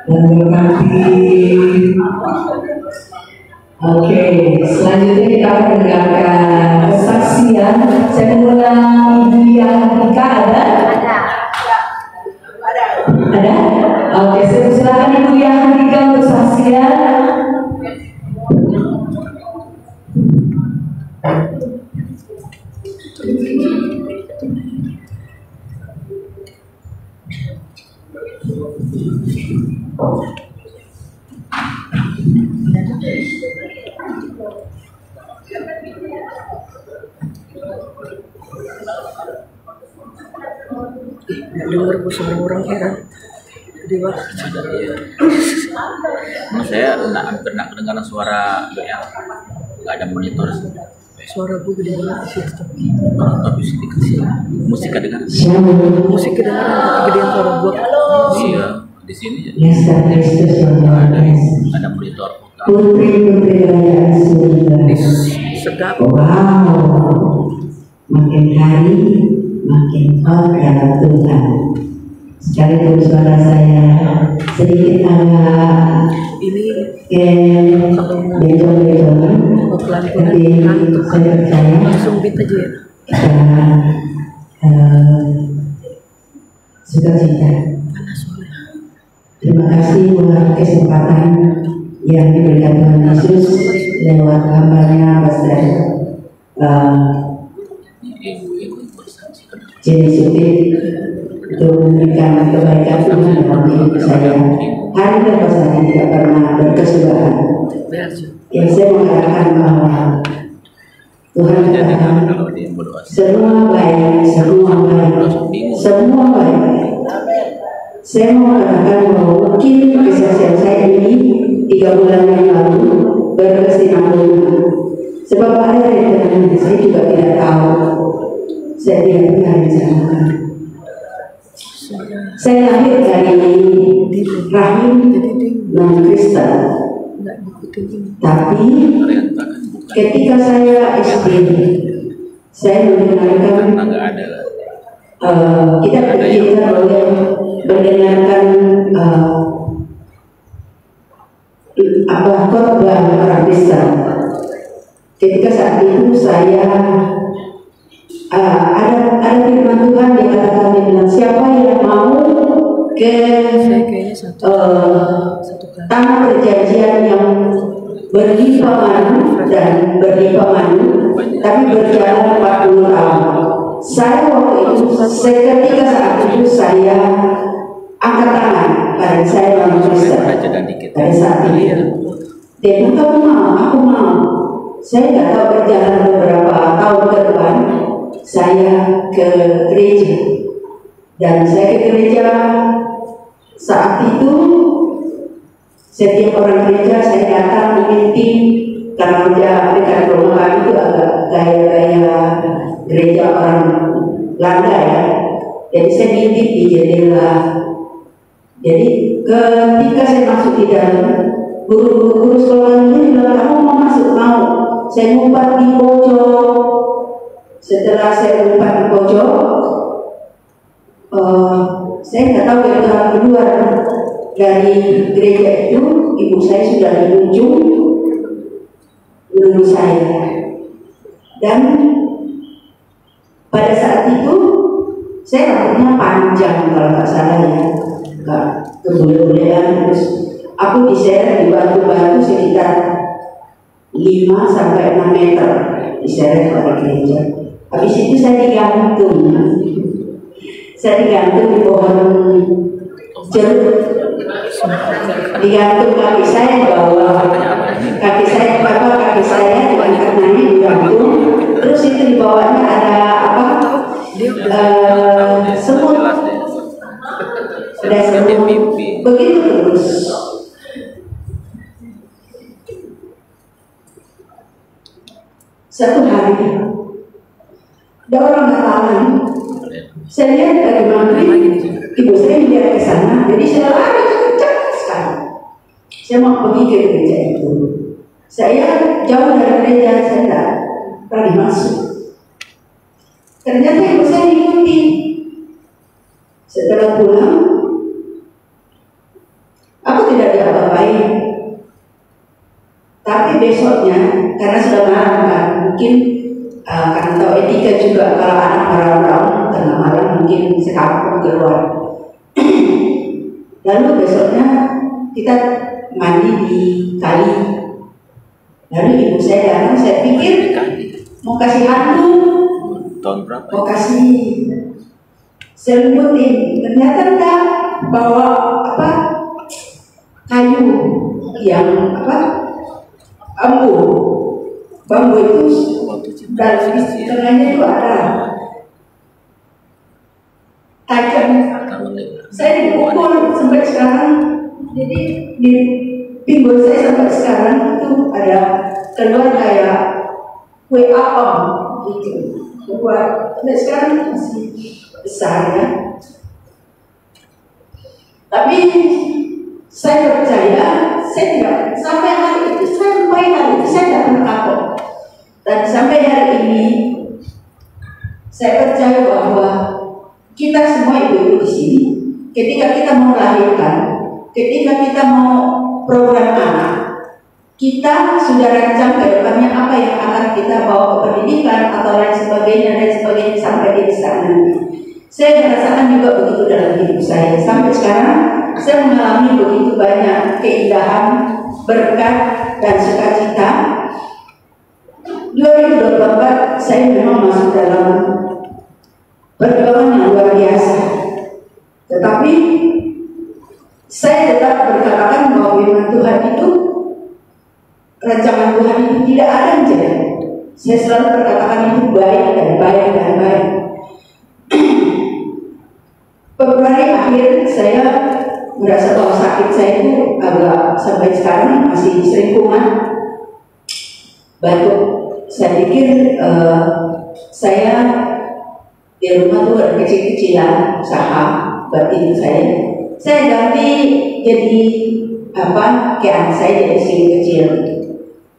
dan berkati. Oke, selanjutnya kita akan mendengarkan kesaksian. Saya mengundang Ibu Yandika, ada? Ada? Oke, saya persilakan Ibu Yandika untuk kesaksian. Dengar suara orang heran di bawah. Saya hampir nggak kedengaran suara yang nggak ada monitor. Suara gue gede banget di situ. Tapi sedikit sih. Musik kedengaran. Musik kedengaran tapi gedean suara gue. Iya, di sini ada monitor. Putri-putri kerajaan surga. Sedap. Wow, makin hari makin hot dalam Tuhan. Sekalipun suara saya sedikit agak Ini bencong-bencong, tapi saya percaya langsung beat aja ya. Sukacita. Panas soalnya. Terima kasih buat kesempatan yang diberikan Tuhan Yesus lewat hambanya Pastor Jenny Supit untuk memberikan kebaikan Tuhan dalam hidup saya. Hari dan pasangan tidak pernah berkesudahan. Yang saya mengatakan bahwa Tuhan katakan semua baik, semua baik, semua baik. Saya mau mengatakan bahwa mungkin kesaksian saya ini 3 bulan yang lalu berkesinambungan. Sebab ada yang saya juga tidak tahu. Saya tidak pernah rencanakan. Saya lahir dari rahim non-Kristen. Tapi ketika saya SD, saya mendengarkan kita boleh mendengarkan khotbah orang Kristen. Ketika saat itu saya ada firman Tuhan yang katakan dengan siapa yang mau ke tanah perjanjian yang berlimpah madu dan berlimpah madu, tapi berjalan 40 tahun. Saya waktu itu seketika saat itu saya angkat tangan karena saya orang Kristen pada saat itu. Dia bilang, kamu mau, aku mau. Saya nggak tahu berjalan beberapa tahun ke depan. Saya ke gereja dan saya ke gereja saat itu. Setiap orang gereja saya datang meeting karena dekat rumah kami itu agak gaya-gaya gereja orang Belanda ya. Jadi saya meeting di jendela. Jadi ketika saya masuk di dalam, guru-guru sekolah ini bilang, kamu mau masuk? Mau. Saya ngumpet di pojok. Setelah saya ngumpet di pojok, saya nggak tahu yang keluar dari gereja itu. Ibu saya sudah di ujung menunggu saya. Dan pada saat itu saya rambutnya panjang kalau nggak salah ya, nggak kebule-bulean. Terus aku diseret di batu-batu sekitar 5-6 meter diseret pada gereja. Habis itu saya digantung. Saya digantung di pohon jeruk. Digantung kaki saya di bawah. Kaki saya dengan kakinya digantung. Terus itu di bawahnya ada apa? Semut. Ada semut. Begitu terus. Satu hari ada orang katakan, saya lihat dari maghrib, ibu saya lihat ke sana, jadi saya lari kencang sekali. Saya mau pergi ke gereja itu. Saya jauh dari gereja, saya tidak berani masuk. Ternyata ibu saya ikuti. Setelah pulang, Aku tidak diapa-apain. Tapi besoknya, karena sudah malam kan, mungkin karena tahu etika juga kalau anak marah-marah tengah malam mungkin sekampung keluar. Lalu besoknya kita mandi di kali. Lalu ibu saya datang, saya pikir mau kasih handuk, Tahun berapa? mau kasih selimutin. Ternyata enggak, bawa apa kayu yang apa bambu itu dan di tengahnya itu ada tajam. Saya dipukul sampai sekarang, jadi di pinggul saya sampai sekarang itu ada keluar kayak kue apam gitu. Buat sampai sekarang masih besar ya. Tapi saya percaya, saya tidak sampai hari itu, saya tidak pernah takut. Dan sampai hari ini, saya percaya bahwa kita semua ibu-ibu di sini, ketika kita mau melahirkan, ketika kita mau program anak, kita sudah rancang ke depannya apa yang akan kita bawa ke pendidikan atau lain sebagainya sampai di sana nanti. Saya merasakan juga begitu dalam hidup saya. Sampai sekarang saya mengalami begitu banyak keindahan, berkat dan sukacita. 2024 saya memang masuk dalam perjuangan yang luar biasa. Tetapi saya tetap berkatakan bahwa firman Tuhan itu, rancangan Tuhan itu tidak ada yang jelek. Saya selalu berkatakan itu baik dan baik dan baik. Februari akhir saya merasa bahwa sakit saya itu agak sampai sekarang masih sering kumat, batuk. Saya pikir saya di rumah tuh ada kecil-kecilan usaha buat ibu saya. Saya ganti jadi kayak anak saya jadi sini kecil.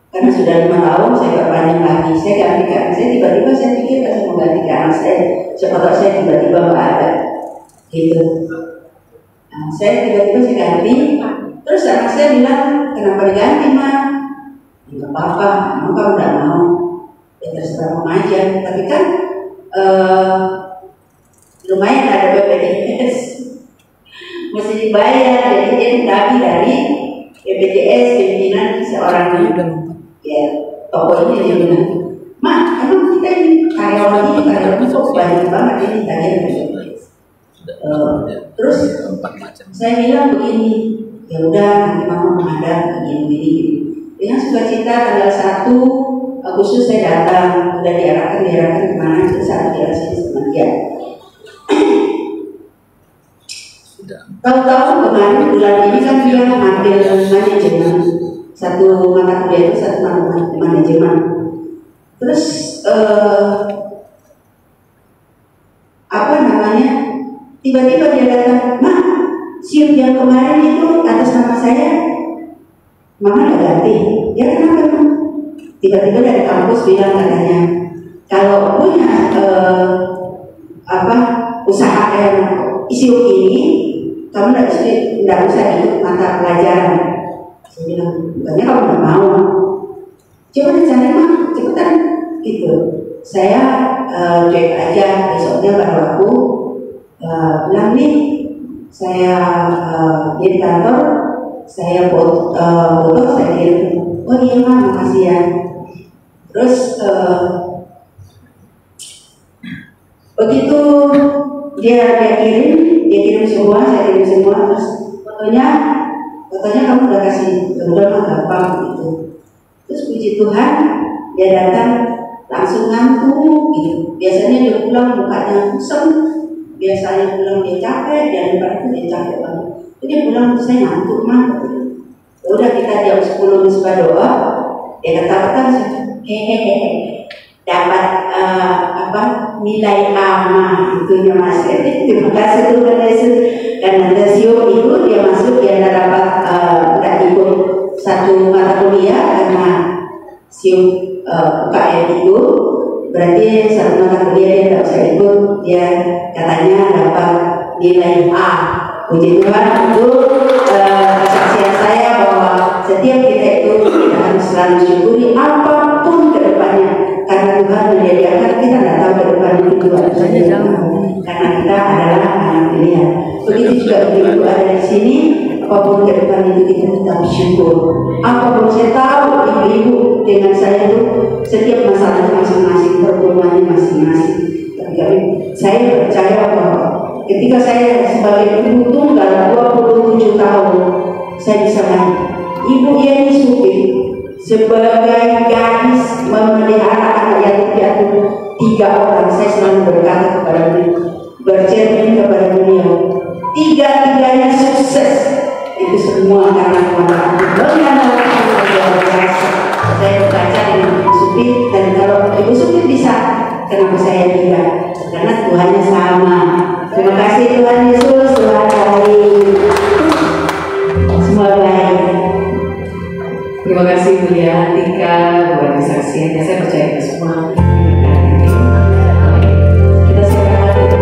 Karena sudah 5 tahun saya perpanjang lagi. Saya ganti ke anak saya, tiba-tiba saya pikir saya mau ganti ke anak saya. Siapa tahu saya tiba-tiba nggak ada. Gitu. Nah, saya tiba-tiba saya ganti. Terus anak saya bilang, kenapa diganti mah? Nggak apa-apa, kamu kan udah mau. Ya terserah mau aja. Tapi kan lumayan ada BPJS, mesti dibayar. Jadi dia dibagi dari BPJS pimpinan seorang ya toko ini dia bilang, "Mak, emang kita ini karyawan kok banyak banget ini tanya BPJS." Terus saya bilang begini, ya udah nanti mama menghadap begini. Dengan sukacita tanggal 1 Agustus saya datang, udah diarahkan kemana itu saat jelasin sama dia. Tahu-tahu kemarin bulan ini kan dia ambil manajemen, satu mata kuliah itu satu manajemen. Terus tiba-tiba dia datang, "Mak, SIM yang kemarin itu atas nama saya, mama udah ganti." Ya kenapa Mak? Tiba-tiba dari kampus bilang katanya, kalau punya usaha isu ini, kamu tidak usah ikut mata pelajaran. Saya bilang, bukannya kamu nggak mau? Coba dicari Mak, cepetan gitu. Saya cuek aja, besoknya baru aku bilang nih, saya di kantor, saya foto, saya kirim. Oh iya Mak, makasih ya. Terus begitu dia kirim semua, saya kirim semua. Terus fotonya kamu udah kasih, udah mah gampang gitu. Terus puji Tuhan dia datang langsung ngantuk gitu. Biasanya dia pulang mukanya kusam, biasanya pulang dia capek, dan lepas itu dia capek banget. Jadi dia pulang terus saya ngantuk Mak. Udah kita jam 10 misbah doa, dia kata-kata dapat nilai ama itunya Mas. Terima kasih Tuhan Yesus. Karena ada SIO itu dia masuk, dia dapat tidak ikut satu mata kuliah karena SIO UKM itu berarti satu mata kuliah dia tidak usah ikut. Dia katanya dapat nilai A. Puji Tuhan untuk saya bahwa setiap kita itu kita harus selalu syukuri apapun ke depannya, karena Tuhan menyediakan, kita tidak tahu ke depan itu harus karena kita adalah anak pilihan. Begitu juga ibu ada di sini, apapun ke depan itu kita tetap syukur. Apapun saya tahu ibu-ibu dengan saya itu setiap masalah masing-masing, pertemuannya masing-masing. Tapi saya percaya bahwa ketika saya sebagai ibu tunggal 27 tahun, saya bisa lagi. Ibu Yeni Supi sebagai gadis memelihara anak yatim piatu 3 orang, saya selalu berkata kepada beliau, bercermin kepada beliau, 3-tiganya sukses. Itu semua karena Tuhan. Saya berkaca dengan Ibu Supi, dan kalau Ibu Supi bisa, kenapa saya tidak? Karena Tuhannya sama. Terima kasih Tuhan Yesus, Tuhan baik. Semua baik. Terima kasih Bu ya Tika buat kesaksiannya. Saya percaya kita semua. Kita siapkan lagi untuk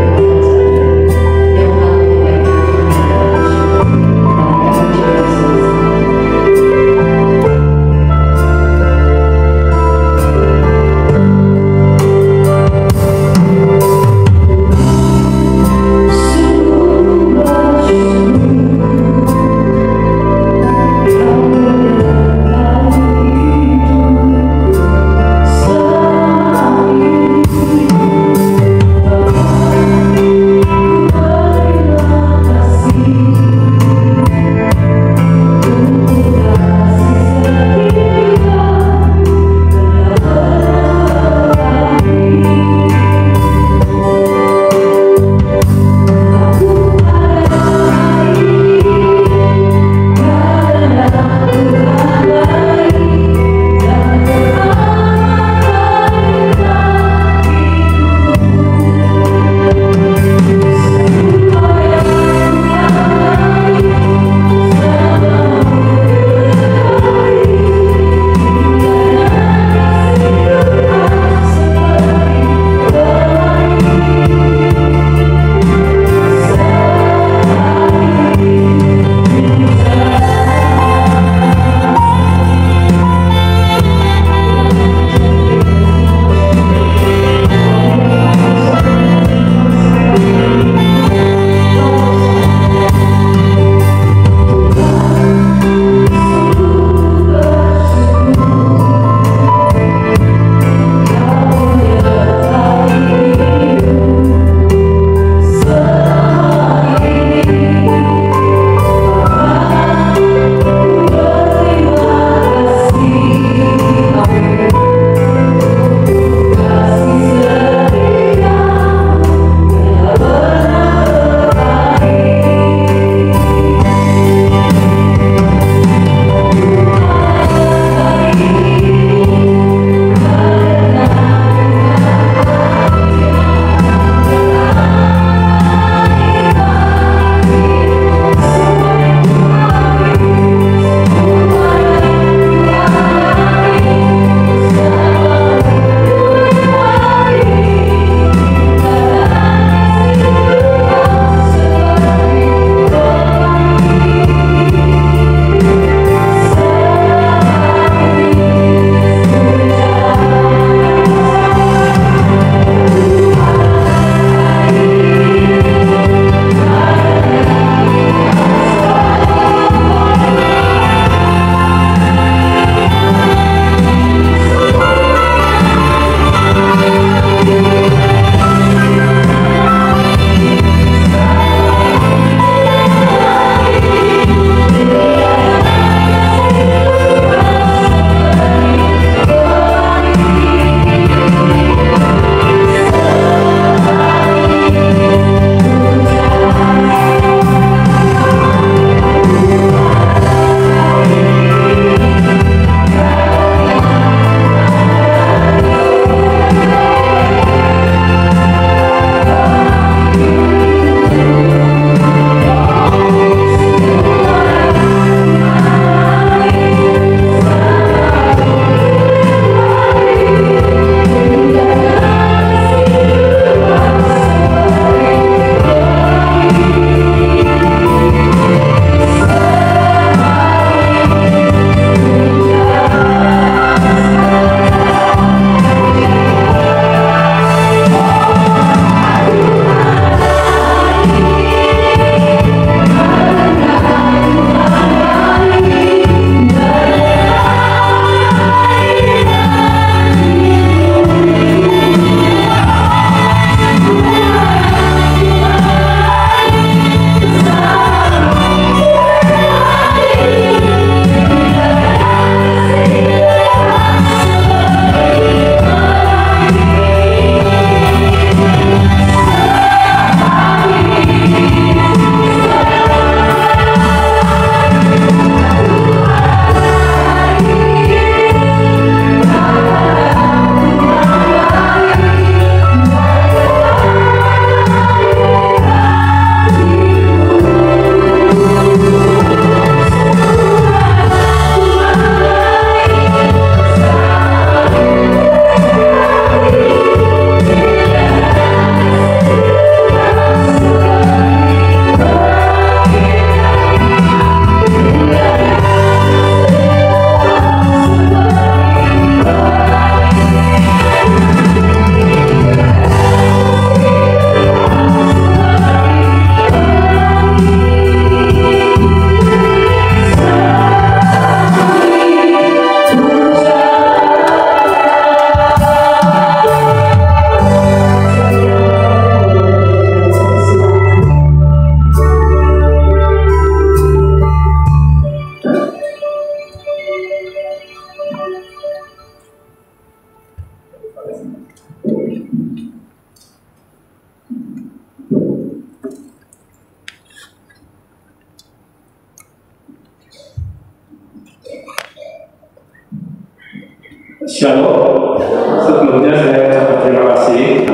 Shalom. Sebelumnya saya ucapkan terima kasih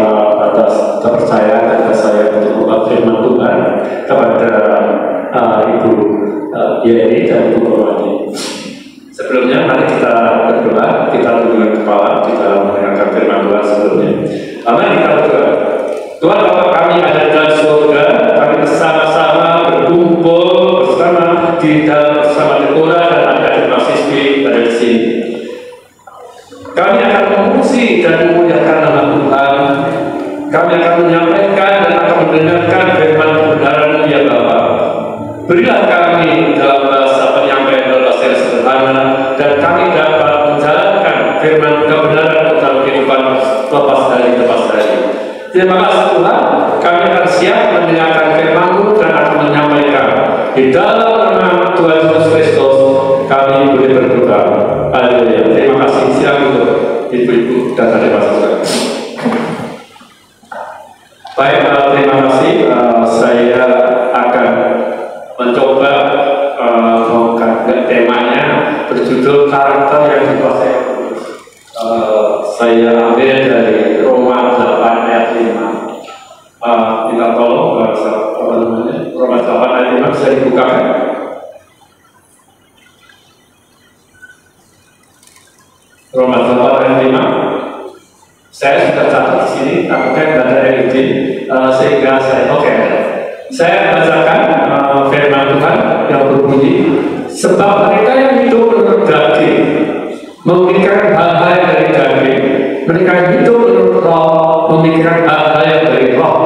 atas kepercayaan kepada saya untuk membuat firman Tuhan kepada Ibu Yeni dan Ibu Permadi. Sebelumnya mari kita berdoa, kita tundukkan kepala, kita mendengarkan firman Tuhan sebelumnya. Mari kita berdoa. Tuhan Bapa kami ada dalam surga, kami bersama-sama berkumpul bersama di dalam bersama Deborah dan adik-adik mahasiswi ada di sini. Kami akan memuji dan memuliakan nama Tuhan. Kami akan menyampaikan dan akan mendengarkan firman kebenaran-Mu ya Bapa. Berilah kami dalam bahasa penyampaian dalam bahasa yang sederhana dan kami dapat menjalankan firman kebenaran dalam kehidupan lepas dari. Terima kasih Tuhan. Kami akan siap mendengarkan firman-Mu dan akan menyampaikan. Di dalam nama Tuhan Yesus Kristus kami boleh berdoa. Haleluya. Terima kasih siang untuk ibu-ibu dan adik mahasiswa. Baik, terima kasih. Saya akan mencoba mengangkat temanya berjudul karakter yang dikuasai. Saya ambil dari Roma 8 ayat 5. Kita tolong Roma 8 ayat 5 bisa dibukakan. Roma 8 ayat 5. Saya sudah catat di sini, takutnya tidak ada LED, sehingga saya bacakan firman Tuhan yang berbunyi, sebab mereka yang hidup menurut daging memikirkan hal-hal yang dari daging, mereka yang hidup menurut roh memikirkan hal-hal yang dari roh.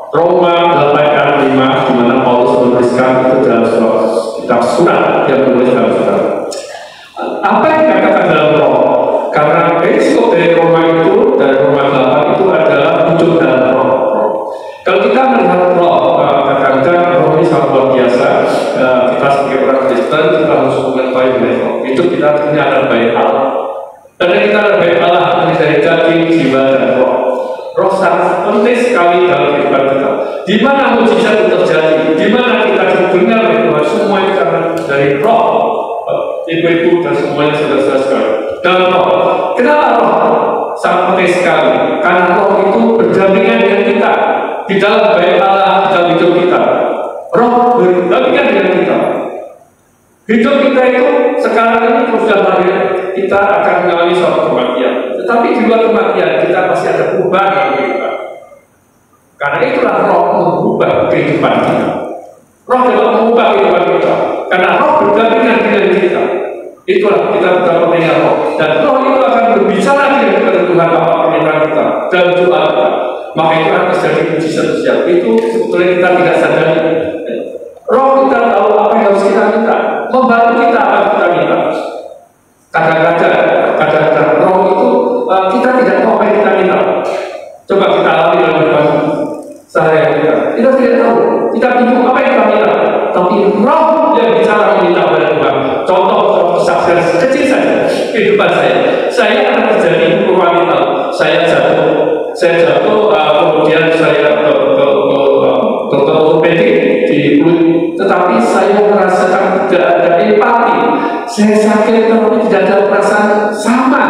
Roma 8 ayat 5, di mana Paulus menuliskan itu dalam kitab surat yang menulis dalam surat. Apa yang dikatakan dalam roh? Karena prinsip dari Roma itu, dari Roma 8 itu adalah hidup dalam roh. Kalau kita melihat roh, kadang-kadang roh ini sangat luar biasa. Kita sebagai orang Kristen, kita harus mengetahui roh. Hidup kita ini adalah baik Allah. Karena kita adalah baik Allah, ini dari daging, jiwa, dan roh. Roh sangat penting sekali dalam kehidupan kita. Di mana mujizat itu terjadi? Di mana kita didengar oleh Tuhan? Semua itu karena dari roh. Ibu-ibu dan semuanya saudara-saudara sekalian. Dan roh, kenapa roh sangat penting sekali? Karena roh itu berdampingan dengan kita di dalam baik Allah, di dalam hidup kita. Roh berdampingan dengan kita. Hidup kita itu sekarang ini sudah lahir, kita akan mengalami suatu kematian. Tetapi di luar kematian kita pasti ada perubahan dalam kehidupan. Karena itulah roh mengubah kehidupan kita. Roh dapat mengubah kehidupan kita. Karena roh berdampingan dengan kita. Itulah kita bukan pendengar roh. Dan roh itu akan berbicara dengan kepada Tuhan apa permintaan kita dan doa kita. Maka itu akan terjadi mujizat-mujizat. Itu sebetulnya kita tidak sadari. Roh kita tahu apa yang harus kita minta, membantu kita apa yang kita minta. Kadang-kadang roh itu kita tidak tahu apa yang kita minta. Coba kita alami dalam kehidupan sehari-hari kita. Kita tidak tahu. Kita bingung apa yang kita minta. Tapi roh yang bicara meminta kepada Tuhan. Contoh kesaksian kecil saja kehidupan saya. Saya akan terjadi wanita. Saya jatuh, kemudian saya ke dokter ortopedik di kulit. Tetapi saya merasakan tidak ada empati. Saya sakit tapi tidak ada perasaan sama.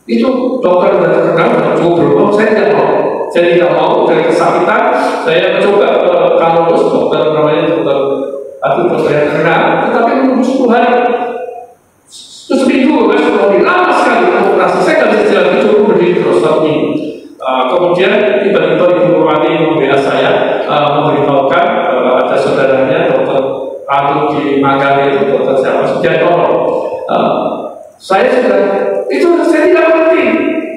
Itu dokter sudah terkenal, cukup berbohong. Saya tidak mau. Saya tidak mau dari kesakitan. Saya mencoba ke Kalorus, dokter namanya dokter yang terkenal. Tetapi menunggu 10 hari. Terus seminggu, lama sekali operasi. Saya tidak bisa jalan, cukup berdiri terus tapi kemudian tiba-tiba Ibu Permadi membela saya, memberitahukan ada saudaranya dokter Anu di Manggarai itu, dokter siapa Sujantono. Saya sudah itu saya tidak mengerti.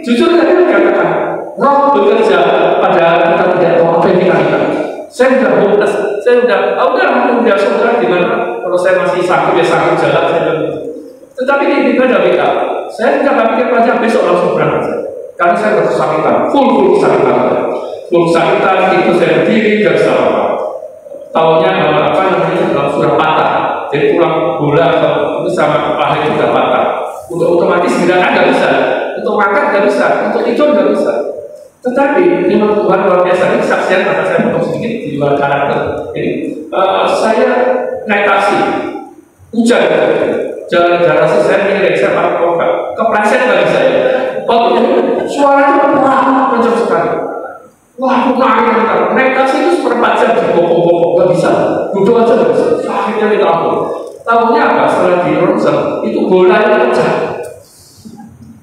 Jujur tadi dikatakan roh bekerja padahal kita tidak tahu apa yang kita minta. Saya sudah hopeless. Saya sudah saudara gimana? Kalau saya masih sakit jalan saya. Tetapi ini tidak beda. Saya tidak pikir aja besok langsung berangkat. Karena saya berkesakitan, full kesakitan. Full kesakitan itu saya berdiri dan salah. Tahunnya sudah patah. Jadi pulang bola itu sama kepala itu sudah patah. Untuk otomatis tidak bisa. Untuk makan tidak bisa. Untuk tidur tidak bisa. Tetapi memang Tuhan luar biasa. Ini saksian karena saya potong sedikit di luar karakter. Jadi saya naik taksi. Hujan, jalan garasi saya miring, saya pakai tongkat, kepleset bagi saya. Suaranya wah kencang sekali. Wah, aku naik taksi itu seperempat jam di bopong-bopong, gak bisa, duduk aja gak bisa, sakitnya minta ampun. Tahunya apa? Setelah di ronsen, itu bolanya pecah.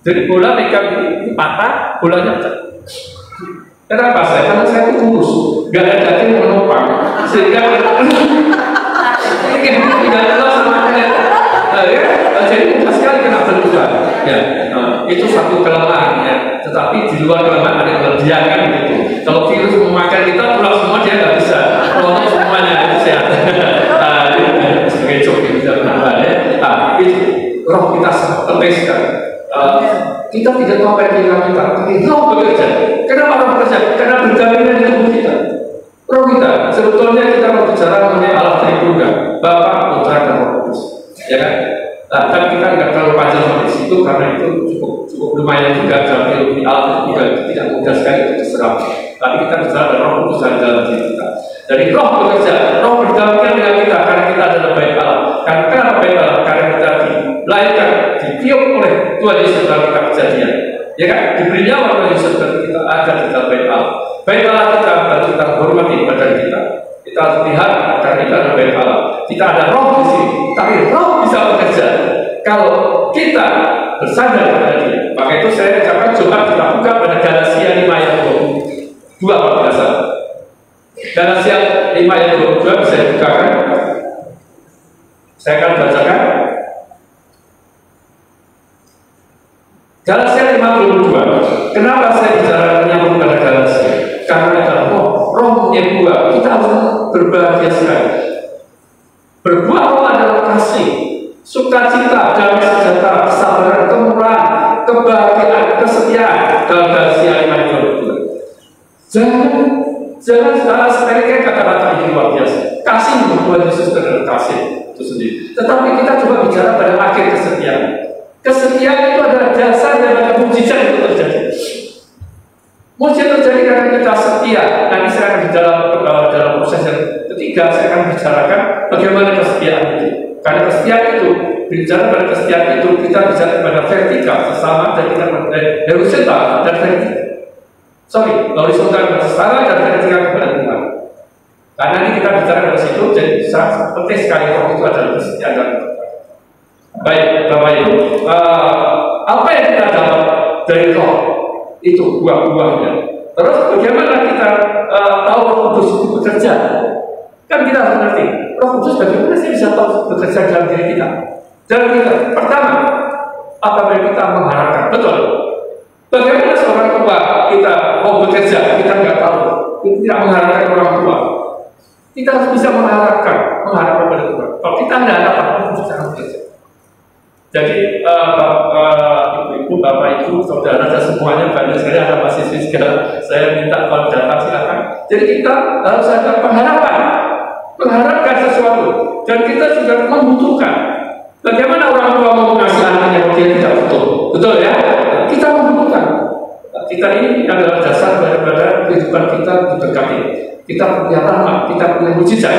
Jadi bola megang ini patah, bolanya pecah. Kenapa saya? Karena saya itu kurus, gak ada daging menopang, sehingga tidak jelas sama ya. Jadi mudah sekali kena benturan. Ya, itu satu kelemahan ya. Tetapi di luar kelemahan ada kelebihan kan gitu. Kalau virus memakan kita pulang semua dia nggak bisa. Kalau semuanya itu sehat. Sebagai joki bisa menambah ya. Itu roh kita penting sekali. Kita tidak tahu apa yang kita, tapi roh bekerja. Kenapa roh bekerja? Karena berjaminan di tubuh kita. Roh kita, sebetulnya kita berbicara mengenai Allah Tritunggal, Bapa, Putra, dan Roh Kudus. Ya kan? Tapi kita nggak terlalu panjang sampai situ karena itu cukup lumayan juga dalam teologi Allah juga tidak mudah sekali untuk diserap. Tapi kita bicara tentang Roh Kudus dalam diri kita. Jadi roh bekerja, roh berdamaian dengan kita karena kita adalah baik Allah. Karena baik Allah, karena kita dilahirkan, ditiup oleh Tuhan Yesus dalam kitab Kejadian. Ya kan? Diberi nyawa Tuhan Yesus dan kita ada di dalam baik Allah. Baik Allah kita dan kita hormati badan kita. Kita harus lihat karena kita ada baik Allah. Kita ada roh di sini, tapi roh bisa bekerja kalau kita bersandar pada Dia. Maka itu saya ucapkan coba kita buka pada Galatia 5 ayat 22 kalau tidak salah. Galatia 5 ayat 22 bisa dibukakan. Saya akan bacakan. Galatia 5:22. Kenapa saya bicara menyambung pada Galatia? Karena ada rohnya buah. Kita harus berbahagia sekali. Berbuah roh adalah kasih, sukacita, damai sejahtera, kesabaran, kemurahan, kebahagiaan, kesetiaan. Dalam Galatia 5:22. Jangan sepelekan kata-kata ini luar biasa. Kasih untuk Tuhan Yesus adalah kasih itu sendiri. Tetapi kita coba bicara pada akhir kesetiaan. Kesetiaan itu adalah dasar dari mujizat itu terjadi. Mujizat terjadi karena kita setia. Nanti saya akan di dalam proses yang ketiga saya akan bicarakan bagaimana kesetiaan itu. Karena kesetiaan itu bicara pada kesetiaan itu kita bicara pada vertikal sesama dan kita horizontal dan vertikal. Horizontal dan setara dan vertikal kepada Tuhan. Karena ini kita bicara pada situ jadi sangat penting sekali roh itu adalah kesetiaan dan baik, Bapak Ibu, apa yang kita dapat dari roh itu buah-buahnya. Terus bagaimana kita tahu Roh Kudus itu bekerja? Kan kita harus mengerti Roh Kudus bagaimana sih bisa tahu bekerja dalam diri kita? Dalam kita, pertama, apabila kita mengharapkan, betul. Bagaimana seorang tua kita mau bekerja, kita nggak tahu, kita tidak mengharapkan orang tua. Kita harus bisa mengharapkan pada Tuhan. Kalau kita tidak ada apa-apa, kita harus bekerja. Jadi ibu-ibu, bapak ibu, saudara dan semuanya banyak sekali ada mahasiswa segala. Saya minta kalau datang silakan. Jadi kita harus ada mengharapkan sesuatu dan kita juga membutuhkan. Bagaimana orang tua mau mengasihi anaknya kalau dia tidak butuh? Betul ya? Kita membutuhkan. Kita ini adalah dasar daripada kehidupan kita diberkati. Kita punya rahmat, kita punya mujizat.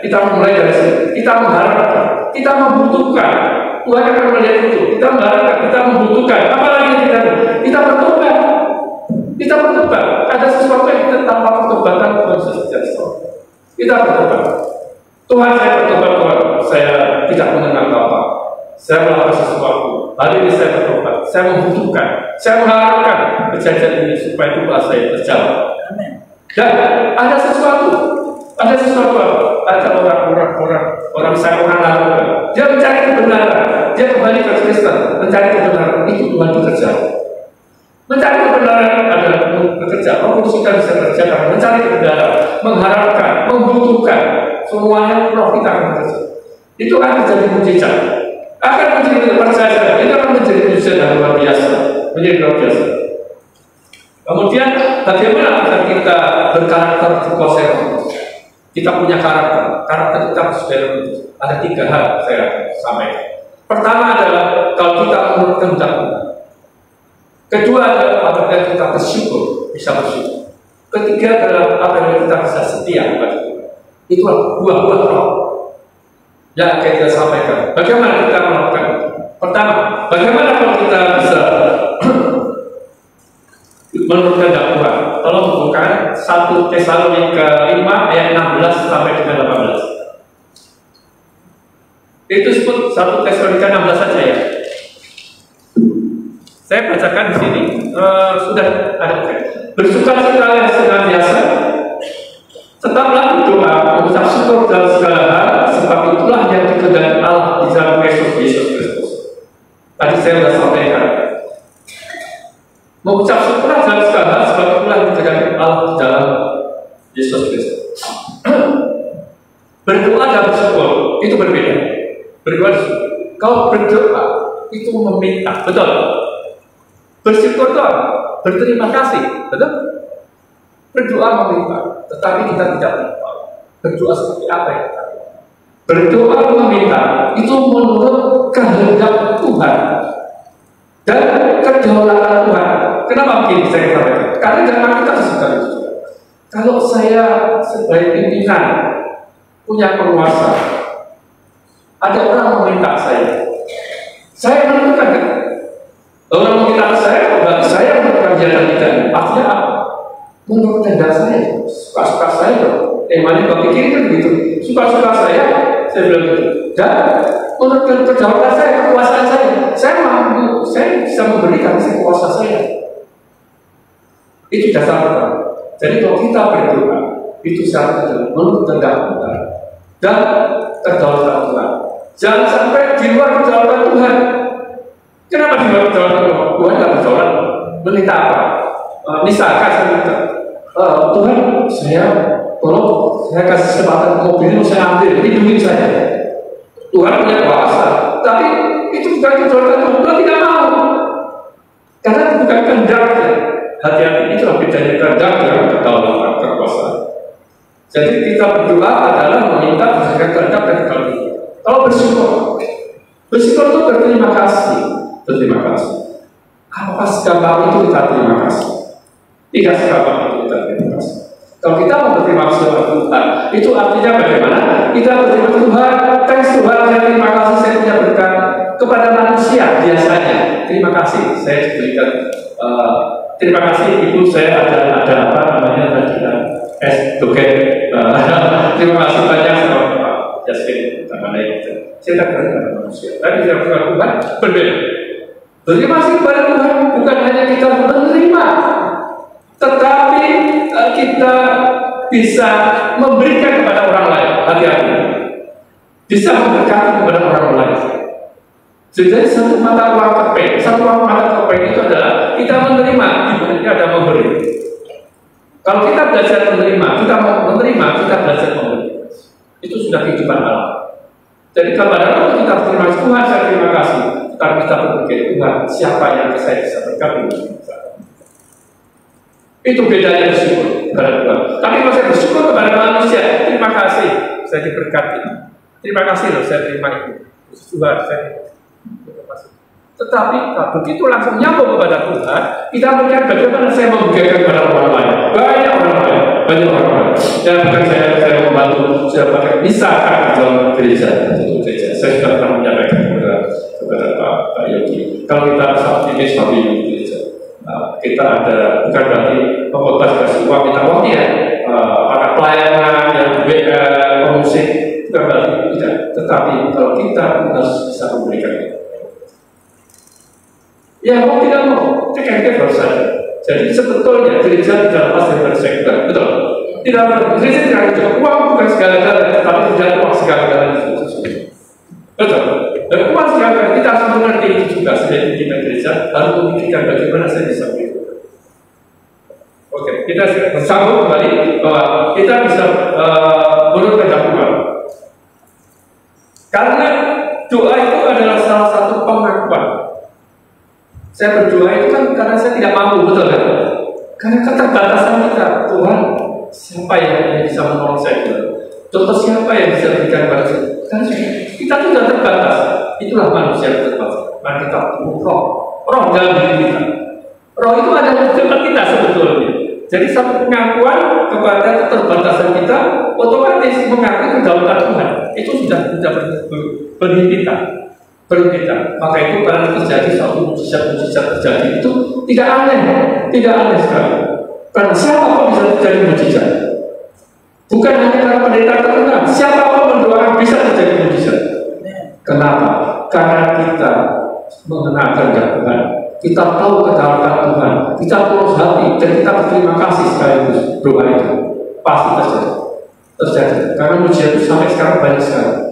Kita mulai dari sini. Kita mengharapkan, kita membutuhkan. Tuhan akan melihat itu. Kita mengharapkan, kita membutuhkan. Apalagi kita bertobat. Kita bertobat. Ada sesuatu yang kita tanpa pertobatan Tuhan sejati. Kita bertobat. Tuhan, saya bertobat, Tuhan. Saya tidak mengenal apa. Saya melakukan sesuatu. Hari ini saya bertobat. Saya membutuhkan. Saya mengharapkan kejadian ini supaya Tuhan saya berjalan. Dan ada sesuatu. Ada orang saya orang lalu, dia mencari kebenaran, dia kembali ke Kristen, mencari kebenaran itu Tuhan bekerja. Mencari kebenaran adalah bekerja. Roh Kudus kita bisa bekerja karena mencari kebenaran, mengharapkan, membutuhkan, semuanya roh kita akan bekerja. Itu akan menjadi mujizat, akan menjadi percaya, itu akan menjadi mujizat yang luar biasa, menjadi luar biasa. Kemudian bagaimana kita berkarakter dikuasai Roh Kudus? Kita punya karakter kita harus ada 3 hal saya sampaikan. Pertama adalah kalau kita menurut kehendak Tuhan. Kedua adalah apabila kita bersyukur, bisa bersyukur. Ketiga adalah apabila kita bisa setia kepada Tuhan. Itulah buah-buah roh. yang akan kita sampaikan. Bagaimana kita melakukan? Pertama, bagaimana kalau kita bisa menurunkan dakwah? Tolong bukan 1 Tesalonika 5 ayat 16 sampai dengan 18. Itu sebut 1 Tesalonika 16 saja ya. Saya bacakan di sini. Sudah ada. Bersukacitalah senantiasa, tetaplah berdoa, mengucap syukur dalam segala hal, sebab itulah yang dikehendaki Allah di dalam Kristus Yesus Kristus. Tadi saya sudah sampaikan. Mengucap syukur dalam segala hal, sebab itulah yang dikehendaki Allah di dalam Yesus Kristus. Berdoa dan bersyukur itu berbeda. Berdoa, kalau berdoa itu meminta, betul. Bersyukur itu berterima kasih, betul. Berdoa meminta, tetapi kita tidak minta. Berdoa seperti apa ya? Berdoa meminta itu menurut kehendak Tuhan dan kedaulatan Tuhan. Kenapa begini saya katakan? Karena dalam kita disebutkan itu juga. Kalau saya sebagai pimpinan punya penguasa, ada orang meminta saya menentukan kan? Orang meminta saya, bagi saya menentukan jalan kita. Artinya apa? Menurut kehendak saya, suka-suka saya dong. Emangnya Bapak pikir kan begitu? Suka-suka saya bilang gitu. Dan menurut kedaulatan saya, kekuasaan saya mampu, saya bisa memberikan kuasa saya. Itu dasar kita. Jadi kalau kita berdoa, itu syaratnya menurut kehendak Tuhan dan kedaulatan Tuhan. Jangan sampai di luar kedaulatan Tuhan. Kenapa di luar kedaulatan Tuhan? Tuhan tidak berdaulat. Meminta apa? Misalkan saya minta, Tuhan, saya kasih kesempatan mobil itu saya ambil, lindungi saya. Tuhan punya kuasa, tapi itu bukan kedaulatan Tuhan. Tuhan tidak mau, karena itu bukan kehendaknya. Hati-hati, itu bedanya kehendak dengan kedaulatan kekuasaan. Jadi kita berdoa adalah meminta berdasarkan kehendak dan kedaulatan. Kalau bersyukur itu berterima kasih. Apakah segampang itu kita terima kasih? Tidak segampang itu kita terima kasih. Kalau kita mau berterima kasih kepada Tuhan, itu artinya bagaimana? Kita berterima Tuhan, thanks Tuhan, saya terima kasih saya punya berkat. Kepada manusia biasanya, terima kasih saya diberikan. Terima kasih ibu saya ada apa namanya tadi dogen. Terima kasih banyak sama Pak Jasmin namanya itu. Saya tak berterima manusia. Tapi saya berterima Tuhan berbeda. Berterima kasih kepada Tuhan bukan hanya kita menerima, tetapi kita bisa memberikan kepada orang lain. Hati-hati, bisa memberkati kepada orang lain. Jadi satu mata uang kepeng itu adalah kita menerima, dibandingnya ada memberi. Kalau kita belajar menerima, kita belajar memberi. Itu sudah kehidupan Allah. Jadi kalau ada waktu kita terima Tuhan, saya terima kasih. Tapi kita berpikir Tuhan, siapa yang saya bisa berkati? Itu bedanya bersyukur kepada Tuhan. Tapi kalau saya bersyukur kepada manusia, terima kasih, saya diberkati. Terima kasih loh, saya terima itu. Tuhan, saya terima kasih. Tetapi begitu langsung nyambung kepada Tuhan, kita melihat bagaimana saya membagikan kepada orang lain. Banyak orang lain. Ya bukan saya membantu, saya pakai misalkan dalam gereja. Saya sudah pernah menyampaikan kepada Pak Yogi. Kalau kita saat ini sebagai gereja, kita ada bukan berarti pengkhotbah kasih uang kita uang ya, para pelayanan yang musik bukan berarti tidak. Tetapi kalau kita harus bisa memberikan itu. Ya mau tidak mau, cek harus saja. Jadi sebetulnya gereja tidak lepas dari bersekuler, betul? Tidak gereja tidak cukup uang bukan segala-galanya, tapi tidak uang segala-galanya itu. Betul. Dan uang segala-galanya kita harus mengerti itu juga sebagai kita gereja harus memikirkan bagaimana saya bisa berdoa. Oke, kita bersambung kembali bahwa kita bisa menurut Tuhan. Karena doa itu adalah salah satu pengakuan. Saya berdoa itu kan karena saya tidak mampu, betul kan? Karena keterbatasan kita, Tuhan, siapa yang bisa menolong saya? Contoh siapa yang bisa berikan kepada saya? Karena kita sudah terbatas. Itulah manusia yang terbatas. Maka kita butuh roh dalam diri kita. Roh itu ada dalam kita sebetulnya. Jadi satu pengakuan kepada keterbatasan kita, otomatis mengakui kedaulatan Tuhan. itu sudah berhimpitan. Maka itu karena terjadi suatu mujizat terjadi itu tidak aneh sekali. Karena siapa kok bisa terjadi mujizat? Bukan hanya para pendeta terkenal, siapapun berdoa bisa terjadi mujizat. Kenapa? Karena kita mengenal kehendak Tuhan, kita tahu kedaulatan Tuhan, kita tulus hati, dan kita berterima kasih sekaligus. Doa itu pasti terjadi. Karena mujizat itu sampai sekarang banyak sekali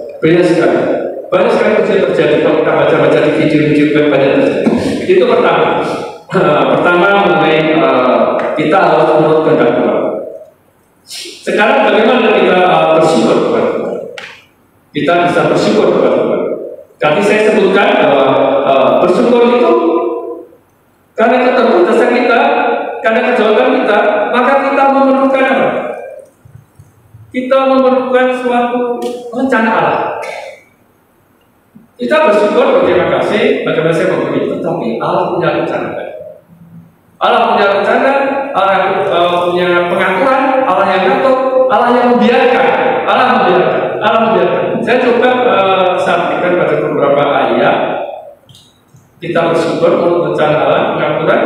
mujizat terjadi. Kalau kita baca di video banyak terjadi. Itu pertama. Mengenai kita harus menurut kehendak Tuhan. Sekarang bagaimana kita bersyukur kepada Tuhan? Kita bisa bersyukur kepada Tuhan. Tadi saya sebutkan bahwa bersyukur itu karena keterbatasan kita, karena kejauhan kita, maka kita memerlukan apa? Kita memerlukan suatu rencana Allah. Kita bersyukur, berterima kasih, bagaimana saya memberi, tetapi Allah punya rencana. Allah punya rencana, Allah punya pengaturan, Allah yang ngatur, Allah yang membiarkan. Saya coba sampaikan pada beberapa ayat. Kita bersyukur untuk rencana Allah, pengaturan.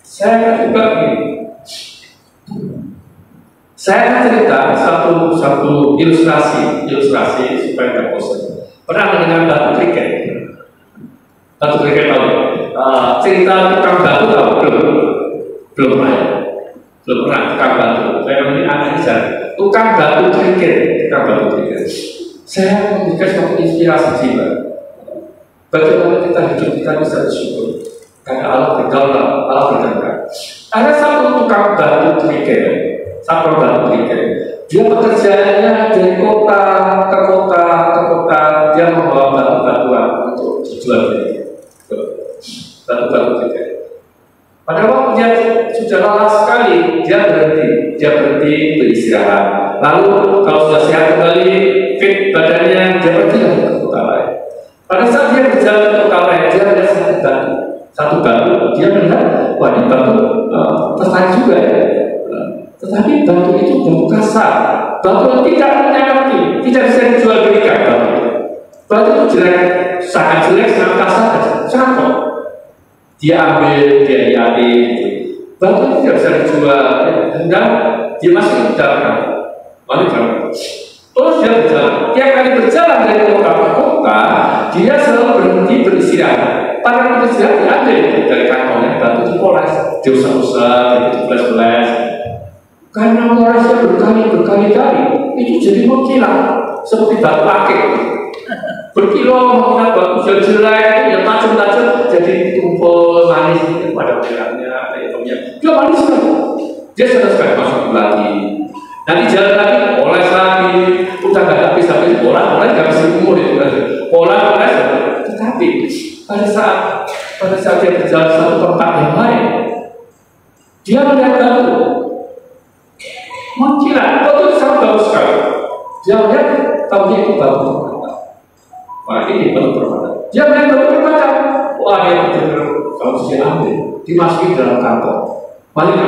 Saya akan coba begini. Saya akan cerita satu ilustrasi supaya tidak bosan. Pernah mendengar batu kriket? Batu kriket tahu? Cerita tukang batu tahu? Belum pernah tukang batu. Saya ini analisa tukang batu kriket. Saya memberikan suatu inspirasi jiwa. Bagaimana kita hidup, kita bisa bersyukur karena Allah berdaulat, Allah berkehendak. Ada satu tukang batu kriket, dia pekerjaannya dari kota ke kota, dia membawa batu-batuan untuk dijual batu-batu kriket. Pada waktu dia sudah lelah sekali, dia berhenti beristirahat. Lalu kalau sudah sehat kembali, fit badannya, dia pergi ke kota lain. Pada saat dia berjalan ke kota lain, dia melihat satu batu, dia melihat, wah ini batu tertarik juga ya. Tetapi batu itu batu kasar, batu yang tidak punya arti, tidak bisa dijual belikan batu itu jelek, sangat kasar, sangat kok. Dia ambil, dia liatin, batu itu tidak bisa dijual, dan dia masih dalam. Terus dia berjalan. Tiap kali berjalan dari kota ke kota, dia selalu berhenti beristirahat. Pada beristirahat diambil dari kantongnya batu dipoles, diusap-usap, dibeles-beles. Karena polesnya berkali-kali, itu jadi mengkilat seperti batu akik. Berkilo mengkilat batu jelek, yang tajam-tajam, jadi tumpul manis pada kilatnya, dia manis sekali. Dia sekali masuk lagi. Nanti jalan lagi, oles lagi, udah gak habis-habis, oles gak bisa umur itu kan. Oles, tetapi pada saat dia berjalan satu tempat yang lain, dia melihat batu mengkilat, batu itu sangat bagus sekali. Dia melihat, tahu dia itu batu permata. Wah ini batu permata. Dia melihat batu permata, wah dia benar-benar kalau dia ambil, dimasukin dalam kantong, balik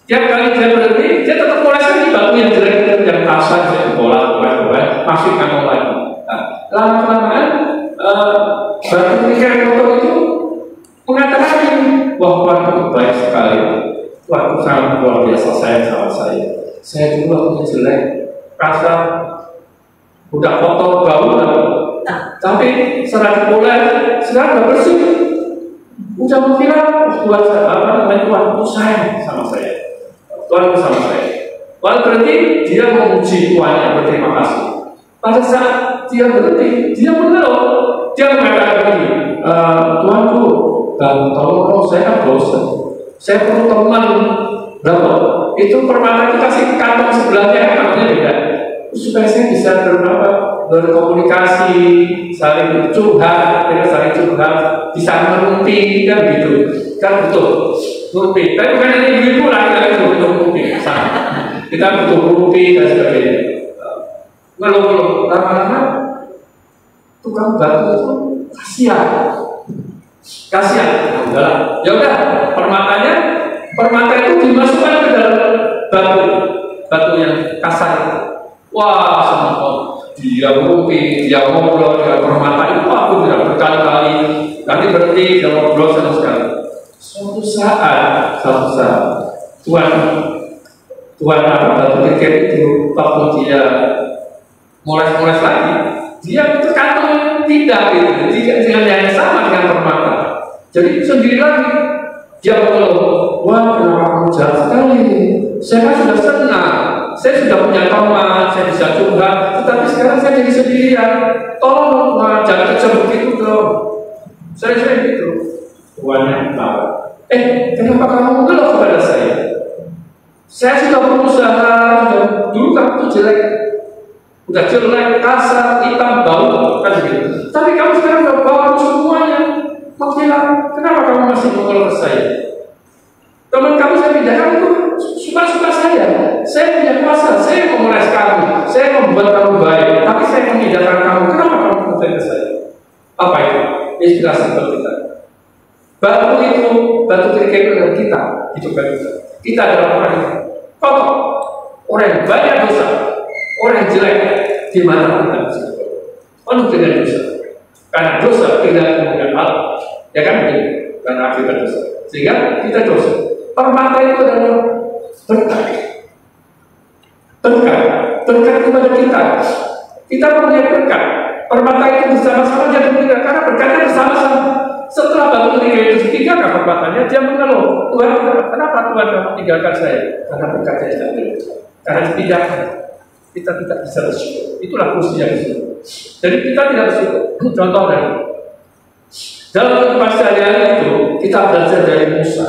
tiap kali dia berhenti, dia tetap oleskan di batu yang jelek, yang kasar, dia bola, masuk kantong lagi. Lama-lamaan, batu kriket kotor itu mengatakan ini, wah Tuhan itu baik sekali, Tuhan itu sangat luar biasa sayang sama saya. Saya dulu waktu jelek, kasar, udah kotor, bau, tapi setelah dipoles, sekarang udah bersih. Udah mengira, Tuhan itu sayang sama saya. Tuhan bersama saya. Lalu berhenti, dia memuji Tuhannya, berterima kasih. Pada saat dia berhenti, dia mengeluh. Dia mengatakan begini, Tuanku, tolong saya kan bosan. Saya perlu teman. Berapa? Itu permata itu kasih kantong sebelahnya, kantongnya beda. Supaya saya bisa berkomunikasi, saling curhat, bisa merumpi, kan gitu. Kan betul. Rumpi, tapi bukan hanya ibu-ibu lagi butuh rumpi. Kita butuh rumpi dan sebagainya. Ngeluh-ngeluh, lama-lama tukang batu itu kasihan. Ya udah, permata itu dimasukkan ke dalam batu yang kasar. Wah, semua dia ngopi, dia ngobrol, dia permata itu aku bilang berkali-kali. Nanti berhenti, dia ngobrol sama sekali. Suatu saat Tuhan apa batu kerikil itu waktu dia moles-moles lagi, dia terkantong tidak gitu, dengan yang sama dengan permata. Jadi sendiri lagi dia mengeluh, wah kenapa kamu jahat sekali? Saya kan sudah senang, saya sudah punya teman, saya bisa curhat, tetapi sekarang saya jadi sendirian. Tolong jangan kerja begitu dong. Saya gitu. Tuannya marah. Kenapa kamu mengeluh kepada saya? Saya sudah berusaha, dulu kamu tuh jelek, udah jelek, kasar, hitam, bau, kan gitu. Tapi kamu sekarang udah bagus semuanya. Maksudnya, kenapa kamu masih mengeluh ke saya? Teman kamu saya pindahkan itu suka-suka saya. Saya punya kuasa, saya memoles kamu, saya membuat kamu baik. Tapi saya memindahkan kamu. Kenapa kamu percaya ke saya? Apa itu? Inspirasi buat kita. Batu itu, batu kerikil adalah kita, hidupkan kita. Kita adalah orang yang kotor, orang yang banyak dosa, orang yang jelek di mata kita. Penuh dengan dosa. Karena dosa tidak kemudian Allah, ya kan? Karena akibat dosa, sehingga kita dosa. Permata itu adalah berkat, berkat kepada kita. Kita punya berkat. Permata itu bersama-sama jadi berkat karena berkatnya bersama-sama. Setelah batu kerikil itu ditinggalkan permatanya, dia mengeluh, Tuhan, kenapa Tuhan kamu tinggalkan saya? Karena berkatnya tidak boleh. Karena ditinggalkan, kita tidak bisa bersyukur. Itulah kursi yang bersyukur. Jadi kita tidak bersyukur. Contoh dalam kehidupan sehari-hari itu kita belajar dari Musa.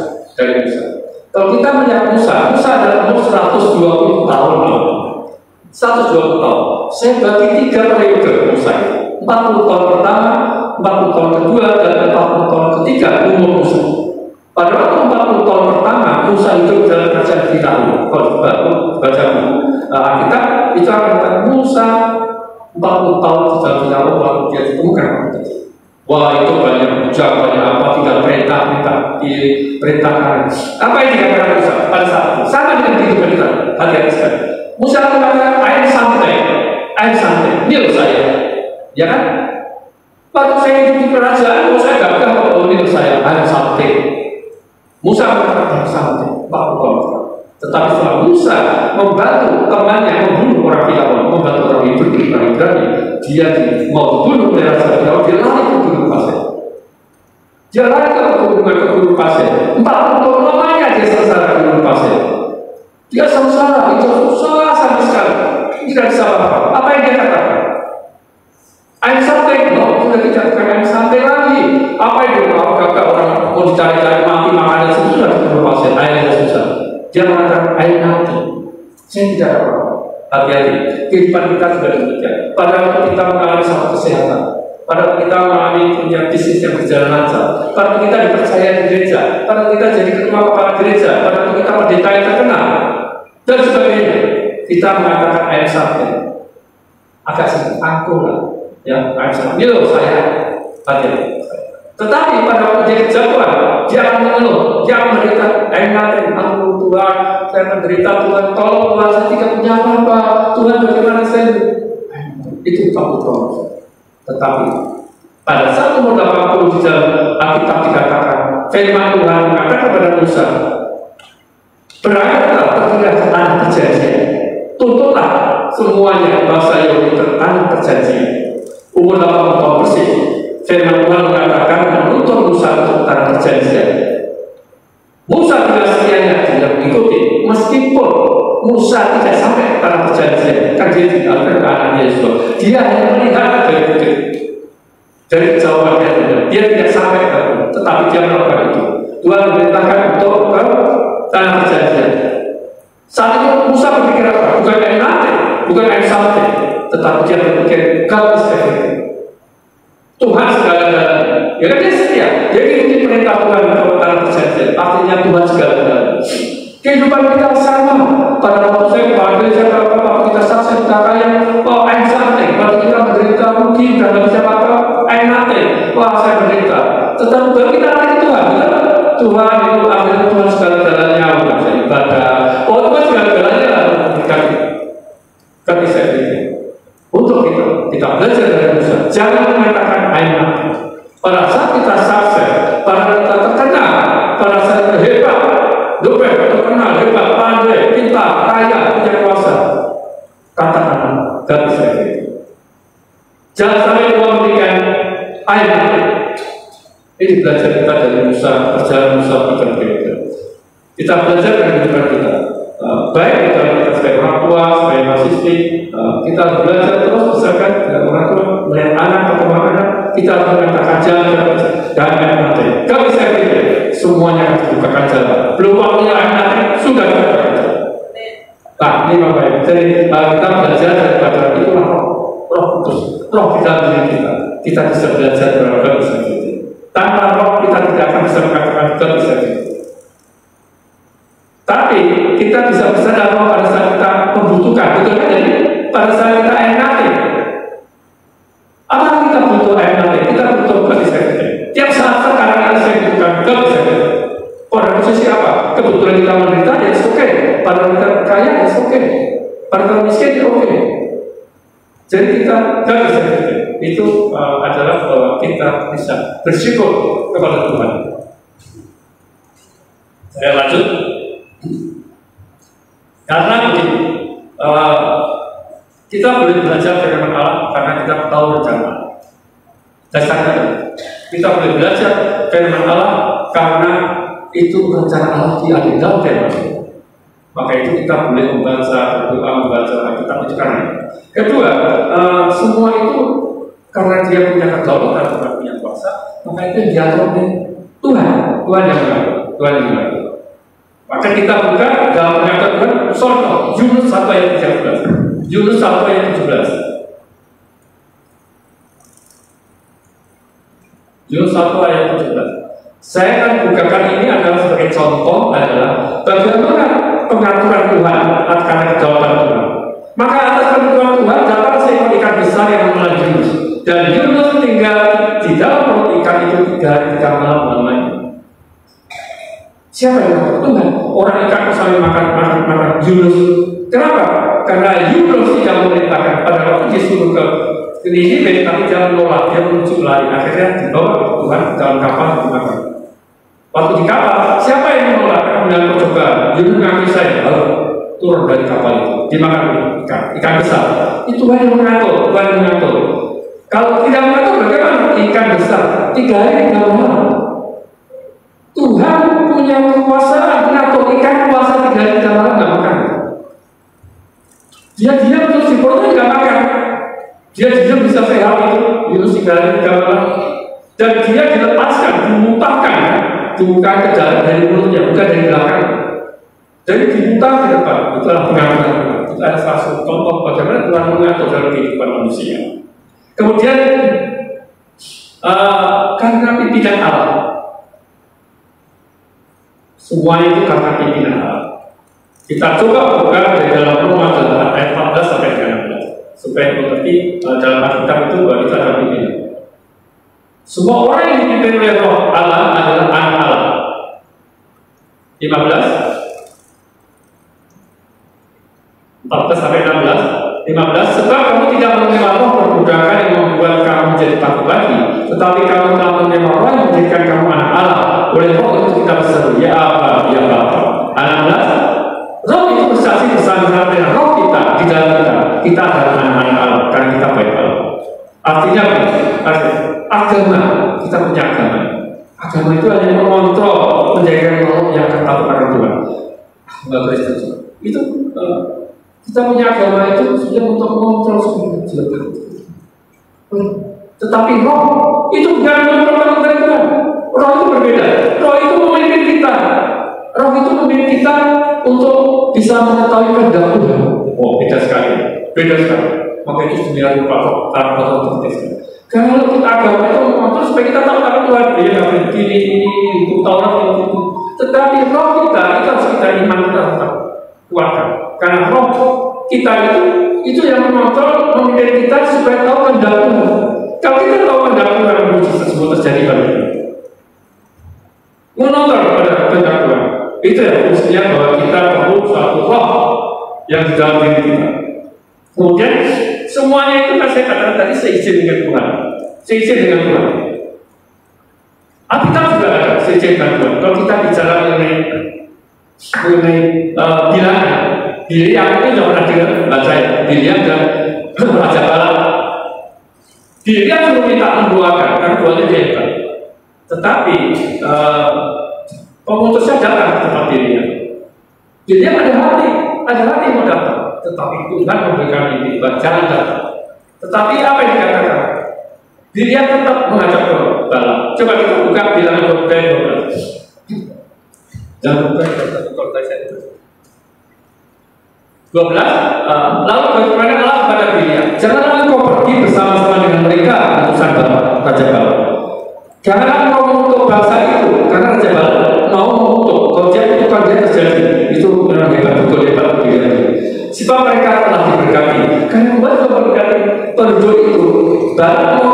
Kalau kita melihat Musa adalah umur 120 tahun. 120 tahun. Saya bagi 3 periode Musa. 40 tahun pertama, 40 tahun kedua, dan 40 tahun ketiga umur Musa. Pada waktu 40 tahun pertama, Musa hidup dalam kerajaan Firaun. Kalau baca Alkitab, itu akan kata Musa 40 tahun di dalam Firaun lalu dia ditemukan. Wah, itu banyak hujah, banyak apa, tinggal perintahkan. Apa yang dikatakan Musa pada saat itu? Sama dengan kehidupan kita, hati-hati sekali. Musa mengatakan air santai, Nil saya, ya kan? Waktu saya hidup di kerajaan, saya gagah kalau Nil saya, air santai. Musa mengatakan air santai, tetapi setelah Musa membantu temannya membunuh orang Firaun, membantu orang Ibrani, dia mau dibunuh oleh raja Firaun, dia lari ke gunung pasir. Dia lari ke gunung pasir. 40 tahun lamanya dia sengsara di gunung pasir. Dia sengsara, itu susah sama sekali. Tidak bisa apa-apa. Apa yang dia katakan? Air santai, sudah tidak air santai lagi. Apa itu? Apakah orang mau dicari-cari mati makanan sudah di gunung pasir, airnya susah. Dia mengatakan air nanti. Saya tidak apa-apa. Hati-hati. Kehidupan kita sudah demikian. Pada waktu kita mengalami satu kesehatan, pada waktu kita mengalami punya bisnis yang berjalan lancar, pada waktu kita dipercaya di gereja, pada waktu kita jadi ketua kepala gereja, pada waktu kita pendeta yang terkenal, dan sebagainya, kita mengatakan air santai. Agak sedikit angkuh lah, ya air santai. Milo saya, hati-hati. Tetapi pada waktu dia kejatuhan, dia akan mengeluh, dia akan menderita, nanti, ampun Tuhan, saya menderita, Tuhan, tolong Tuhan, saya tidak punya apa-apa, Tuhan bagaimana saya itu betul. Tetapi pada saat umur 80 di dalam Alkitab dikatakan, firman Tuhan mengatakan kepada Musa, berangkatlah pergilah ke tanah perjanjian, tuntutlah semuanya bangsa Yahudi ke tanah perjanjian. Umur 80 tahun persis. Firman Tuhan mengatakan menuntut Musa untuk tanah perjanjian. Musa dengan setianya tidak mengikuti, meskipun Musa tidak sampai ke tanah perjanjian, kan dia tinggalkan ke anaknya Yesus. Dia hanya melihat dari bukit, dari kejauhan dia tidak sampai ke, tetapi dia melakukan itu. Tuhan memerintahkan untuk ke tanah perjanjian. Saat itu Musa berpikir apa? Bukan air nanti, bukan air sampai, tetapi dia berpikir God is everything. Tuhan segala-galanya. Ya kan dia setia. Dia ikuti perintah Tuhan untuk tanah perjanjian. Artinya Tuhan segala-galanya. Kehidupan kita sama. Pada waktu saya kepala gereja, kalau kita saksi kita kaya, air santai. Kalau kita menderita rugi dan tidak bisa apa-apa, air nanti. Saya menderita. Tetapi kalau kita lari ke Tuhan, Tuhan itu akhirnya Tuhan segala-galanya. Bukan saya ibadah. Tuhan segala-galanya lah. Kami saya air mata. Ini belajar kita dari Musa, perjalanan Musa bukan beda. Kita belajar dari kehidupan kita. Baik kita sebagai orang tua, sebagai mahasiswa, kita belajar terus misalkan orang tua melihat anak atau anak, kita harus mengatakan jalan dan mati. Gak bisa gitu, semuanya harus dibukakan jalan. Belum waktunya mati, sudah dibukakan jalan. Nah, ini Bapak Ibu. Jadi kita belajar daripada itulah Roh Kudus. Roh kita diri kita bisa belajar berapa bisa gitu. Tanpa roh kita tidak akan bisa mengatakan kita bisa gitu. Tapi kita bisa bersadar roh pada saat kita membutuhkan, betul kan? Jadi pada saat kita air mati, apa kita butuh air mati? Kita butuh kebisakan. Tiap saat sekarang ada saya butuhkan kebisakan. Pada posisi apa? Kebetulan kita menderita, ya oke. Pada kita kaya, ya oke. Pada kita miskin, ya oke. Jadi kita kebisakan itu adalah bahwa kita bisa bersyukur kepada Tuhan. Saya lanjut. Karena begini, kita boleh belajar firman Allah karena kita tahu rencana. Dasarnya kita boleh belajar firman Allah karena itu rencana Allah di dalam firman. Maka itu kita boleh membaca, berdoa, membaca Alkitab itu karena. Kedua, semua itu karena dia punya kedaulatan, Tuhan punya kuasa, maka itu diatur oleh Tuhan. Tuhan yang mengatur, Tuhan yang mengatur. Maka kita buka dalam mengatur Tuhan, contoh Yunus 1 ayat 13. Yunus 1 ayat 17. Yunus 1 ayat 17. Saya akan bukakan ini adalah sebagai contoh adalah bagaimana pengaturan Tuhan karena kedaulatan Tuhan. Maka atas ketentuan Tuhan dapat seekor ikan besar yang menelan Yunus. Dan Yunus tinggal di dalam perut ikan itu 3 hari 3 malam lamanya. Siapa yang mengatur? Tuhan. Orang ikan sambil makan Yunus. Kenapa? Karena Yunus tidak memerintahkan pada waktu disuruh ke Niniwe, tapi dia menolak, dia menuju lari. Akhirnya dibawa Tuhan dalam kapal dimakan. Waktu di kapal, siapa yang menolak? Kemudian coba Yunus mengambil saya, lalu turun dari kapal itu, dimakan ikan besar. Itu Tuhan yang mengatur, Tuhan yang mengatur. Kalau tidak mengatur, bagaimana? Ikan besar 3 hari 3 malam. Tuhan punya kekuasaan mengatur ikan puasa 3 hari 3 malam nggak makan. Dia diam terus di perutnya nggak makan. Dia diam bisa sehat itu Yunus 3 hari 3 malam. Dan dia dilepaskan, dimuntahkan, dimuntahkan ke jalan dari mulutnya, bukan dari belakang. Jadi dimuntahkan ke depan. Itulah pengaturan Tuhan. Itu ada salah satu contoh bagaimana Tuhan mengatur dalam kehidupan manusia. Kemudian karena pimpinan Allah. Semua itu karena pimpinan Allah. Kita coba buka dari dalam Roma 8 ayat 14 sampai 16 supaya mengerti dalam Alkitab itu bahwa kita ada pimpinan. Semua orang yang dipimpin oleh Roh Allah adalah anak Allah. 14 sampai 16. 15. Sebab kamu tidak menerima roh perbudakan yang membuat kamu menjadi takut lagi, tetapi kamu telah menerima roh yang menjadikan kamu anak Allah. Oleh roh itu kita berseru, ya Aba, ya Bapa. 16. Roh itu bersaksi bersama-sama dengan roh kita di dalam kita. Kita adalah anak-anak Allah karena kita baik Allah. Artinya agama, kita punya agama. Agama itu hanya mengontrol, menjaga roh yang ketat pada Tuhan. Mbak Kristen itu kita punya agama itu sudah untuk mengontrol semua kecil. Tetapi roh itu bukan mengontrol dari Tuhan. Roh itu berbeda. Roh itu memimpin kita. Roh itu memimpin kita untuk bisa mengetahui kehendak Tuhan. Oh, beda sekali. Beda sekali. Maka itu sebenarnya rupa untuk kita. Kalau kita agama itu mengontrol supaya kita tahu kalau Tuhan dia nggak begini itu Taurat itu. Tetapi roh kita itu harus kita iman kita tetap kuatkan. Karena roh kita itu yang mengontrol memimpin kita supaya tahu kehendak Tuhan. Kalau kita tahu kehendak Tuhan, mujizat semua terjadi pada kita. Menonton pada kehendak Tuhan. Itu ya fungsinya bahwa kita perlu suatu roh yang di dalam diri kita. Kemudian semuanya itu kan saya katakan tadi seizin dengan Tuhan. Seizin dengan Tuhan. Alkitab juga ada seizin dengan Tuhan. Kalau kita bicara mengenai bilangan, Biliam itu tidak pernah dengar baca ya. Biliam dan Raja Balak. Biliam suruh minta mendoakan, karena ritualnya dia hebat. Tetapi pemutusnya datang ke tempat dirinya. Dia ada hati mau datang, tetapi Tuhan memberikan ini, jangan datang. Tetapi apa yang dikatakan? Dia tetap mengajak ke Balaam. Coba kita buka Bilangan 12. Jangan lupa kalau saya 12. Lalu bagaimana Allah kepada Bileam? Janganlah engkau pergi bersama-sama dengan mereka, utusan Raja Balaam. Janganlah engkau mengutuk bangsa itu, karena Raja Balaam mau mengutuk. Kalau dia kutukan dia terjadi, itu memang betul hebat Bileam. Sebab mereka telah diberkati. Karena Tuhan sudah memberkati penduduk itu. Balaam mau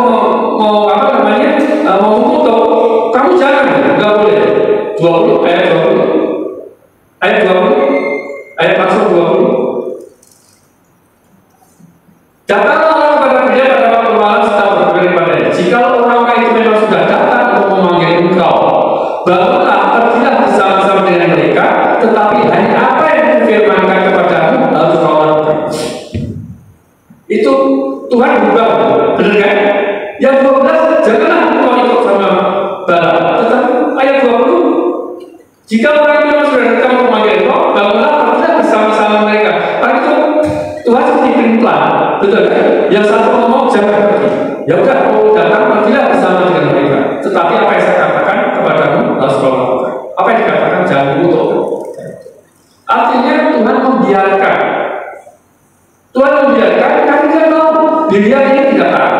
mengutuk, kamu jangan, nggak boleh. 20 ayat langsung 20. Datanglah orang kepada dia pada waktu malam setelah berkeliling padanya. Jika orang-orang itu memang sudah datang untuk memanggil engkau, bangunlah, pergilah bersama-sama dengan mereka, tetapi hanya apa yang difirmankan kepadamu harus kau lakukan. Itu Tuhan berubah, benar kan? Yang 12, janganlah engkau ikut sama Balaam, tetapi ayat 20, jika orang itu memang sudah datang untuk memanggil engkau, bangunlah, pergilah bersama-sama mereka. Karena itu Tuhan seperti plan, betul kan? Yang satu ngomong jangan pergi. Ya udah, mau datang pergilah bersama dengan mereka. Tetapi apa yang saya katakan kepadamu harus kau lakukan. Apa yang dikatakan jangan mengutuk. Artinya Tuhan membiarkan. Karena dia tahu Bileam ini tidak taat.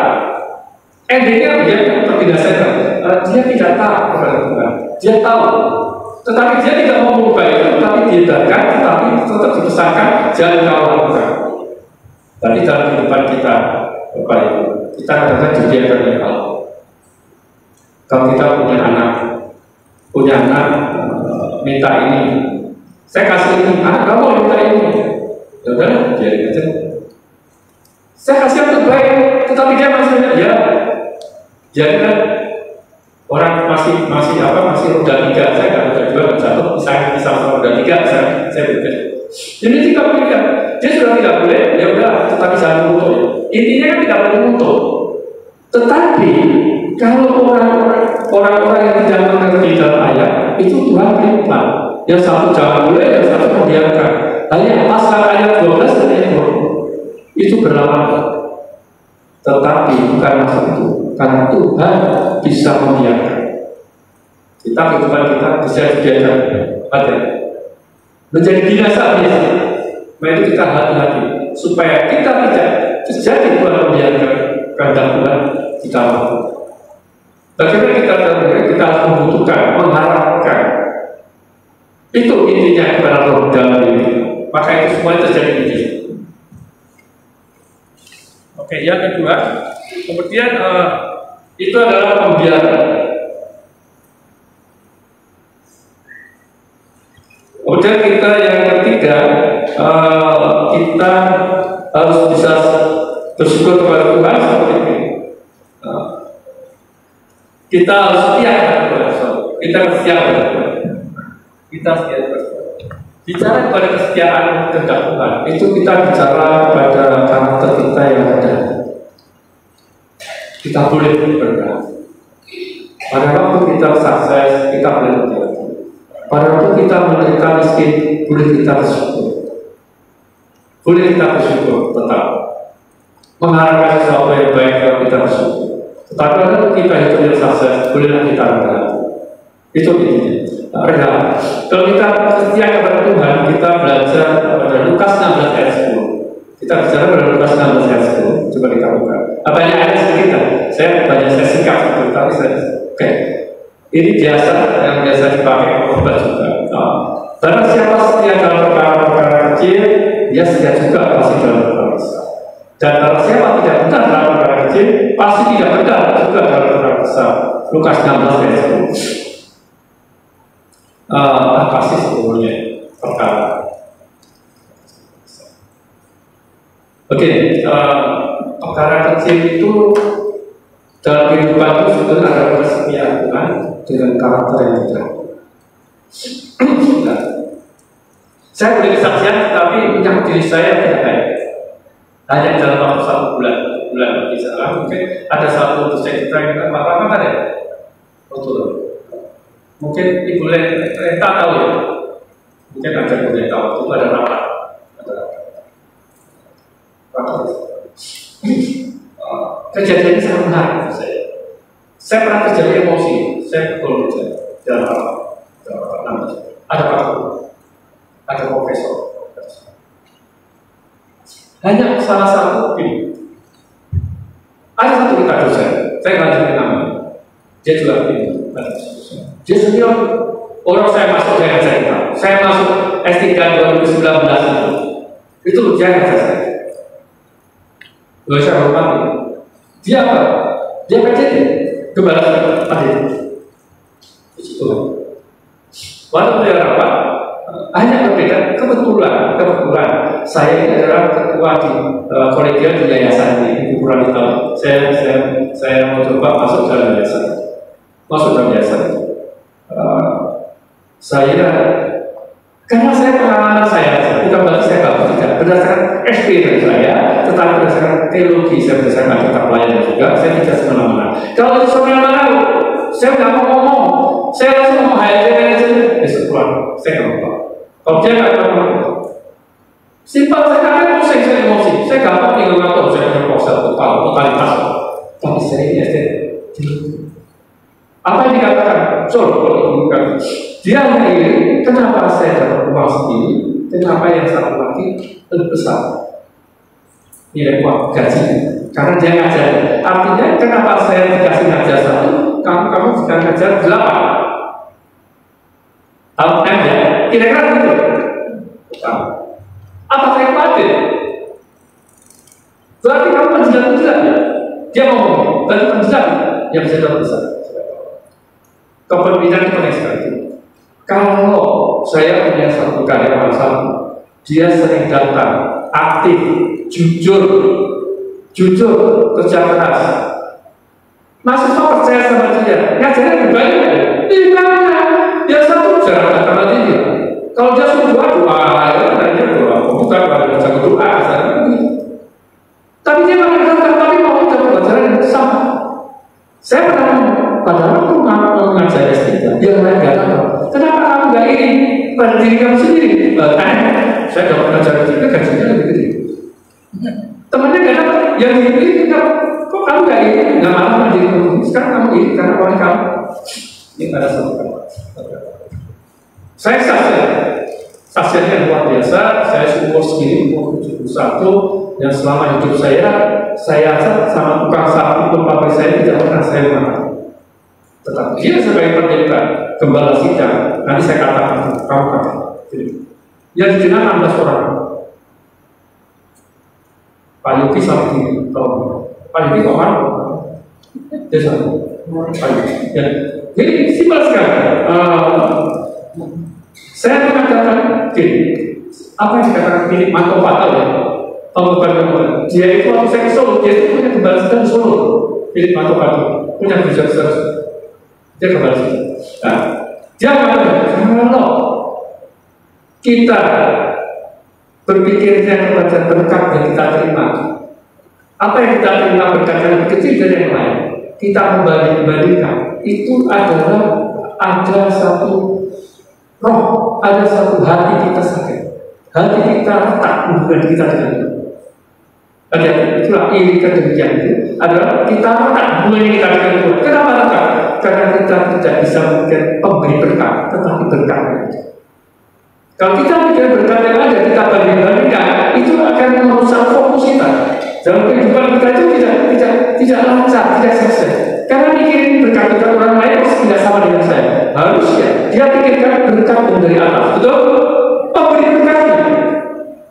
Endingnya dia terbinasakan. Dia tidak taat kepada Tuhan. Dia tahu. Tetapi dia tidak mau mengubah itu, tetapi dibiarkan, tetapi tetap dipesankan jangan kau lakukan. Tapi dalam kehidupan kita, Bapak Ibu, kita kadang-kadang dibiarkan oleh Allah. Kalau kita punya anak minta ini, saya kasih ini, anak kamu minta ini, ya udah, biarin aja. Saya kasih yang terbaik, tetapi dia masih ya, jadi kan orang masih roda 3, saya nggak roda 2, jatuh, saya sama roda 3, saya berbeda. Jadi tidak boleh, dia sudah tidak boleh, ya udah, tetapi jangan mengutuk. Intinya kan tidak boleh mengutuk. Tetapi kalau orang-orang yang tidak mengerti dalam ayat itu Tuhan berikan. Yang satu jangan boleh, yang satu membiarkan. Hanya pasal ayat 12 dan ayat 20 itu berlawanan. Tetapi bukan masalah itu, karena Tuhan bisa membiarkan. Kita kehidupan kita bisa dibiarkan ada menjadi binasa biasa. Maka itu kita hati-hati supaya kita tidak terjadi Tuhan membiarkan kehendak Tuhan kita mampu. Bagaimana kita harus membutuhkan, mengharapkan. Itu intinya kepada roh dalam diri. Maka itu semua terjadi di diri. Oke, yang kedua, kemudian itu adalah pembiaran. Kemudian kita yang ketiga, kita harus bisa bersyukur kepada Tuhan seperti ini. Kita harus setia kepada Tuhan. Kita setia kepada Tuhan. Kita setia kepada Tuhan. Bicara kepada kesetiaan kehendak Tuhan, itu kita bicara pada karakter kita yang ada. Kita boleh berdoa. Pada waktu kita sukses, kita boleh berdoa. Pada waktu kita menderita miskin, boleh kita bersyukur. Boleh kita bersyukur tetap. Mengharapkan sesuatu yang baik kalau kita bersyukur. Tetapi kalau kita hidup yang sukses, bolehlah kita berdoa. Itu intinya. Rendah. Kalau kita setia kepada Tuhan, kita belajar pada Lukas 16 ayat 10. Kita bicara pada Lukas 16 ayat 10. Coba kita buka. Banyak ayat sedikit. Saya singkat, tapi oke. Ini biasa yang biasa dipakai khotbah juga. Barang siapa setia dalam perkara-perkara kecil, dia setia juga pasti dalam perkara besar. Dan barang siapa tidak benar dalam perkara kecil, pasti tidak benar juga dalam perkara besar. Lukas 16 ayat 10. Apa sih sebetulnya perkara? Oke, perkara kecil itu dalam kehidupan itu sebetulnya ada kesetiaan Tuhan dengan karakter yang tidak. Saya boleh kesaksian, tapi minyak diri saya tidak baik. Hanya dalam waktu 1 bulan bulan di sana, mungkin ada satu dosen kita yang apa kan ya? Betul. Mungkin Ibu Lenta tahu ya? Mungkin ada Ibu Lenta waktu itu ada rapat. Kejadian sangat menarik untuk saya. Saya pernah terjadi emosi, saya pukul dalam ada profesor. Hanya salah satu ini. Ada satu kita dosen, saya lanjutin namanya. Dia juga ini. Dia senior. Orang saya masuk saya cerita. Saya masuk S3 2019 itu dia ngajar saya. Lalu saya hormati. Dia apa? Dia PJD. Kembali tadi. Di situ. Waktu dia rapat, hanya berbeda. Kebetulan saya ini adalah ketua di kolegial di yayasan ini. Kurang tahu. Saya mau coba masuk dalam yayasan. Saya karena saya pengalaman saya bukan berarti saya tidak berdasarkan experience saya, tetapi berdasarkan teologi saya berdasarkan kitab pelayanan juga, saya tidak semena-mena. Kalau itu semena-mena, saya nggak mau ngomong, saya langsung ngomong HRD besok pulang, saya nggak mau. Kalau dia nggak mau, simpel saya kan pusing, saya emosi, saya gampang tinggal ngatur, saya berproses totalitas, tapi saya ini SD. Apa yang dikatakan? Dia hanya ini, kenapa saya dapat uang segini? Kenapa yang satu lagi lebih besar? Nilai uang gaji. Karena dia ngajar. Artinya kenapa saya dikasih ngajar satu? Kamu sedang ngajar 8. Tahu kan ya? Kira-kira gitu. Apa saya khawatir? Berarti kamu penjilat ya? Dia ngomong, berarti penjilat yang bisa dapat besar. Kepemimpinan itu banyak sekali. Kalau saya punya satu karyawan satu, dia sering datang, aktif, jujur, kerja keras. Mahasiswa percaya sama dia, ngajarnya banyak. Di mana? Dia satu jarang datang lagi dia. Kalau dia suruh doa, ya tanya doa. Bukan pada jago doa, tapi dia malah datang, tapi mau dapat pelajaran yang sama. Saya pernah padahal aku mengajar S3, dia nggak tahu. Kenapa kamu nggak ini pada diri kamu sendiri? Saya dapat mengajar S3 gajinya lebih gede. Temannya nggak dapat, yang ini kok kamu nggak ini? Nggak malah pada diri kamu. Sekarang kamu ini karena oleh kamu. Ini ada satu kata. Saya saksiannya luar biasa. Saya umur segini, umur 71, dan selama hidup saya sama tukang sapi pun pabrik saya tidak pernah saya makan. Tetapi dia sebagai pendeta gembala sidang, nanti saya katakan kamu katakan. Yang dikenal 16 orang. Pak Yuki sama ini, Pak Yuki kok kan? Dia sama. Pak Yuki. Ya. Jadi simpel sekali. Saya mengatakan gini, apa yang dikatakan Philip Mantopatal ya? Dia itu waktu saya ke Solo, dia itu punya gembala sidang di Solo. Philip Mantopatal punya gereja besar. Dia kembali sini. Nah, dia mengatakan kalau kita berpikirnya kepada berkat yang kita terima, apa yang kita terima berkat yang lebih kecil dari yang lain, kita kembalikan. Itu adalah ada satu roh, ada satu hati kita sakit, hati kita tak hubungan kita dengan itu. Itulah iri kedemikian itu adalah kita tak hubungan kita dengan itu. Kenapa tak? Karena kita tidak bisa memberikan pemberi berkat, tetapi berkat. Kalau kita memberikan berkat yang ada, kita banding-bandingkan, itu akan merusak fokus kita. Dalam kehidupan kita itu tidak lancar, tidak sukses. Karena mikirin berkat orang lain pasti tidak sama dengan saya. Harusnya dia pikirkan berkat dari atas, betul? Pemberi berkatnya.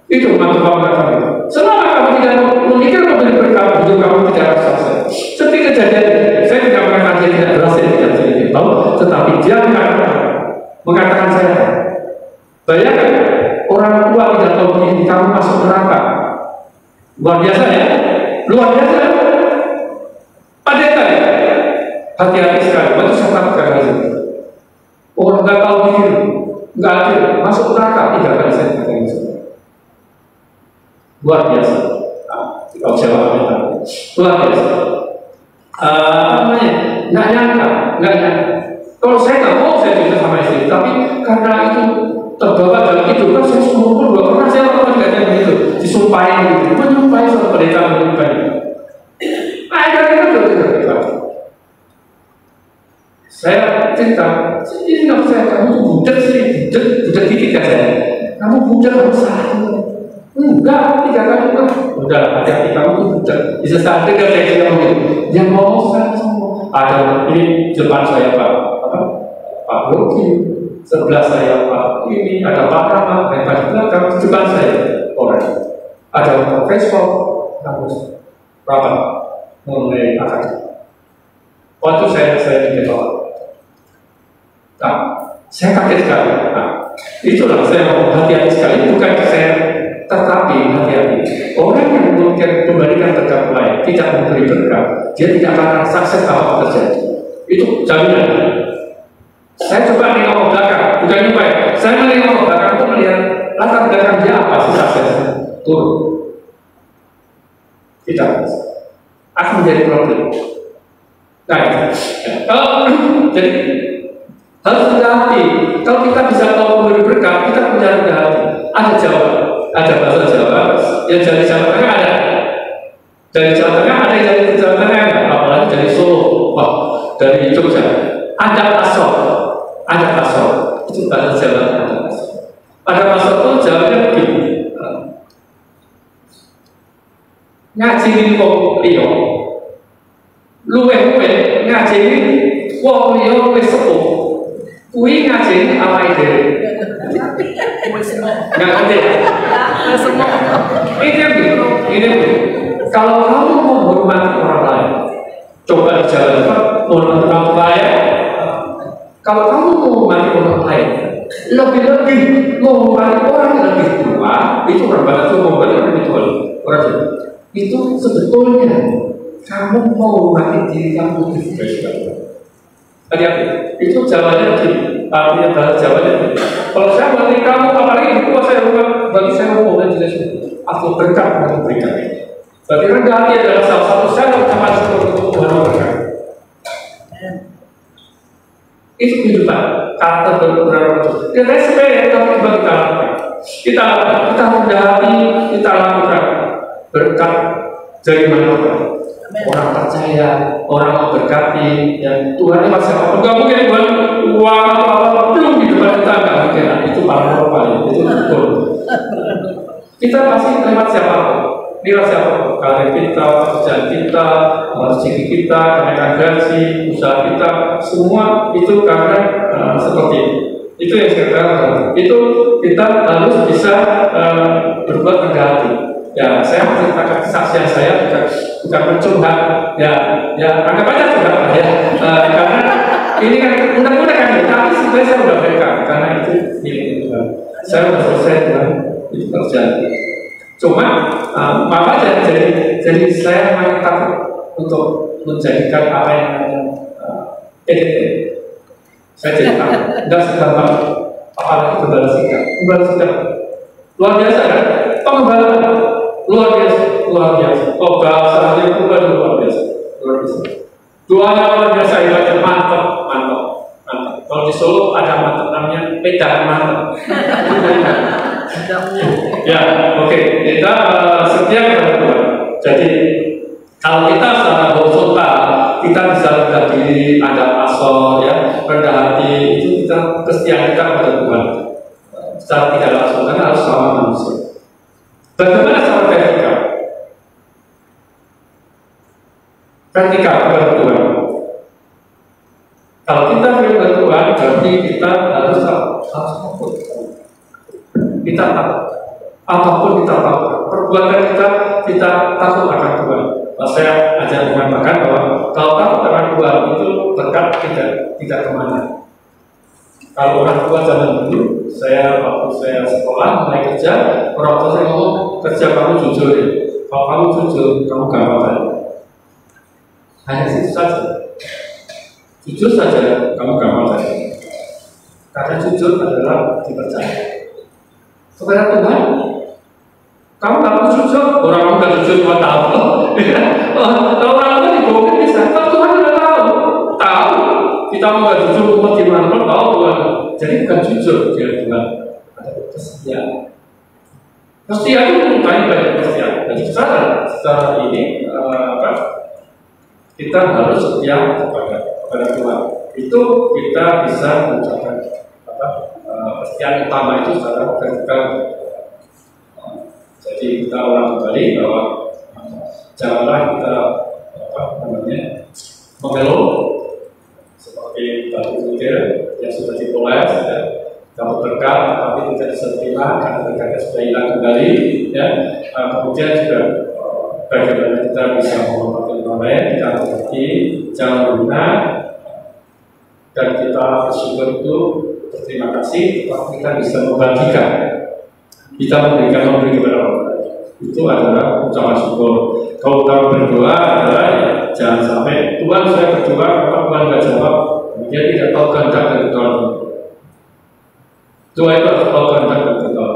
Itu manfaat kami. Selama kamu tidak memikir pemberi berkat, itu kamu tidak sukses. Seperti kejadian, saya tidak mengatakan dia tidak berhasil, tidak jadi tahu, tetapi dia mengatakan saya. Bayangkan orang tua tidak tahu begini, kamu masuk neraka. Luar biasa ya, luar biasa. Pendeta ya, hati-hati sekali. Waktu saya takutkan hal itu. Orang nggak tahu begini, nggak adil, masuk neraka 3 kali saya katakan itu. Luar biasa. Kalau jawab luar biasa. Nggak nyangka. Kalau saya nggak mau saya cerita sama istri, tapi karena itu terbawa dalam hidup kan saya umur 2 pernah saya lakukan kejadian begitu, disumpahin gitu, menyumpahin suatu pendeta menyumpahin. Akhirnya kita tidak. Saya cerita, ini nggak percaya kamu tuh budak sih, budak dikit kan saya. Kamu budak kamu salah. Enggak, 3 kali kan. Udah, hati-hati kamu tuh budak. Bisa saat itu saya cerita begitu. Yang mau saya semua. Ada ini depan saya Pak Yogi, sebelah saya Pak ini, ada Pak Rama, ada di belakang, depan saya orang. Ada profesor, harus rapat mengenai akademik. Waktu saya ditolak. Nah, saya kaget sekali. Nah, itulah saya mau hati-hati sekali. Bukan saya, tetapi hati-hati. Orang yang memberikan berkat lain tidak memberi berkat, dia tidak akan sukses apa terjadi. Itu jaminan. Saya coba nengok ke belakang, bukan nyupai. Saya menengok ke belakang untuk melihat latar belakang dia apa sih suksesnya. Turun. Tidak akan menjadi problem. Nah, jadi harus hati. Kalau kita bisa tahu memberi berkat, kita punya rendah hati. Ada Jawa, ada bahasa Jawa, yang dari Jawa Tengah ada. Dari Jawa Tengah ada yang dari Jawa Tengah ada. Apalagi dari Solo, dari Jogja. Ada pasok. Itu bahasa Jawa ada. Ada pasok itu jawabnya begini. Ngaji ini kok liyo. Luwe ngaji ini wong liya wis sepuh. Kuwi ngaji awake dhewe. Enggak ngerti. Semua. Ini. Kalau kamu mau menghormati orang lain, coba dijalankan menghormati orang lain. Kalau kamu mau menghormati orang lain, lebih-lebih menghormati orang yang lebih tua, itu orang banget tuh menghormati orang lebih tua. Orang itu sebetulnya kamu mau menghormati diri kamu lebih baik. Hati-hati, itu jawabannya begini. Artinya bahasa Jawanya begini. Kalau saya mengerti kamu, apalagi itu saya rumah, bagi saya mau jelas aku berkat untuk berikan. Berarti rendah hati adalah salah satu cara ucapan syukur untuk Tuhan berkat. Itu kehidupan karakter berkurang itu. Kita sepele tapi bagi kita rendah hati, kita lakukan berkat dari mana orang percaya, orang memberkati, dan Tuhan ini masih apa? Enggak mungkin Tuhan uang apa belum di depan kita enggak mungkin. Itu paling itu betul. Kita pasti lewat siapapun. Nilai siapa? Karir kita, pekerjaan kita, rezeki kita, kenaikan gaji, usaha kita, semua itu karena seperti itu. Itu yang saya katakan. Itu kita harus bisa berbuat rendah hati. Ya, saya menceritakan kesaksian saya bukan mencurhat. Ya, anggap aja curhat ya. Karena ini kan undang-undang kan, tapi sebenarnya saya sudah berikan karena itu milik Tuhan. Saya sudah selesai dengan itu kerjaan. Cuma apa jadi saya main takut untuk menjadikan apa yang saya jadi takut. Tidak segampang apalagi kembali sikap luar biasa kan? Pengembalian luar biasa. Oh bahasa itu kan luar biasa. Doanya luar biasa, ibaratnya mantap. Kalau di Solo ada mantap namanya pedak mantap. Ya, oke. Kita setia kepada Tuhan. Jadi kalau kita secara horizontal, kita bisa rendah diri, ada asal, ya, rendah hati, itu kita kesetiaan kita kepada Tuhan. Secara tidak langsung, karena harus sama manusia. Bagaimana secara vertikal? Vertikal kepada Tuhan. Kalau kita kepada Tuhan, berarti kita harus takut. Kita takut. Apapun kita lakukan, perbuatan kita takut akan Tuhan. Saya ajar mengatakan bahwa kalau takut akan Tuhan itu berkat tidak kemana. Kalau orang tua zaman dulu, waktu saya sekolah mulai kerja, orang tua saya ngomong kerja kamu jujur ya. Kalau kamu jujur, kamu gak apa-apa. Hanya situ saja. Jujur saja, kamu gak apa-apa. Karena jujur adalah dipercaya. Kepada Tuhan, kamu gak jujur, orang gak jujur 2 tahun. nggak jujur, umat gimana pun tahu Tuhan. Jadi bukan jujur dia Tuhan, ada kesetiaan. Kesetiaan itu bukannya banyak kesetiaan. Jadi secara ini kita harus setia kepada Tuhan. Itu kita bisa mencapai kesetiaan utama itu secara vertikal. Jadi kita ulang kembali bahwa janganlah kita mengeluh seperti batu butir yang sudah dipoles, ya, dapat berkat tapi tidak diterima karena berkatnya sudah hilang kembali, ya. Kemudian juga bagaimana kita bisa menghormati orang lain, kita mengerti, jangan lupa, dan kita bersyukur itu berterima kasih, tapi kita bisa membagikan, kita memberi kepada orang lain. Itu adalah ucapan syukur. Kalau kita berdoa adalah jangan sampai Tuhan saya berdoa, Tuhan nggak jawab, dia tidak tahu kehendak dari Tuhan. Doa itu harus tahu kehendak dari Tuhan.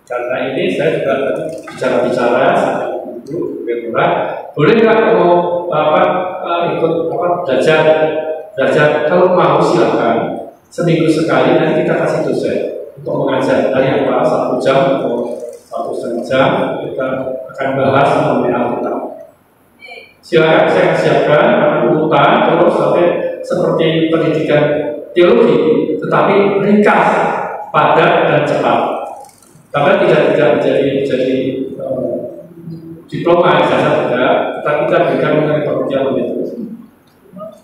Karena ini saya juga bicara itu berdoa. Boleh nggak mau ikut belajar? Kalau mau silakan. Seminggu sekali nanti kita kasih dosen untuk mengajar hari apa 1 jam atau 1,5 jam kita akan bahas mengenai Alkitab. Silakan saya siapkan urutan terus sampai seperti pendidikan teologi, tetapi ringkas, padat dan cepat. Karena tidak jadi diploma saja tidak, tetapi kita berikan mengenai pengertian itu.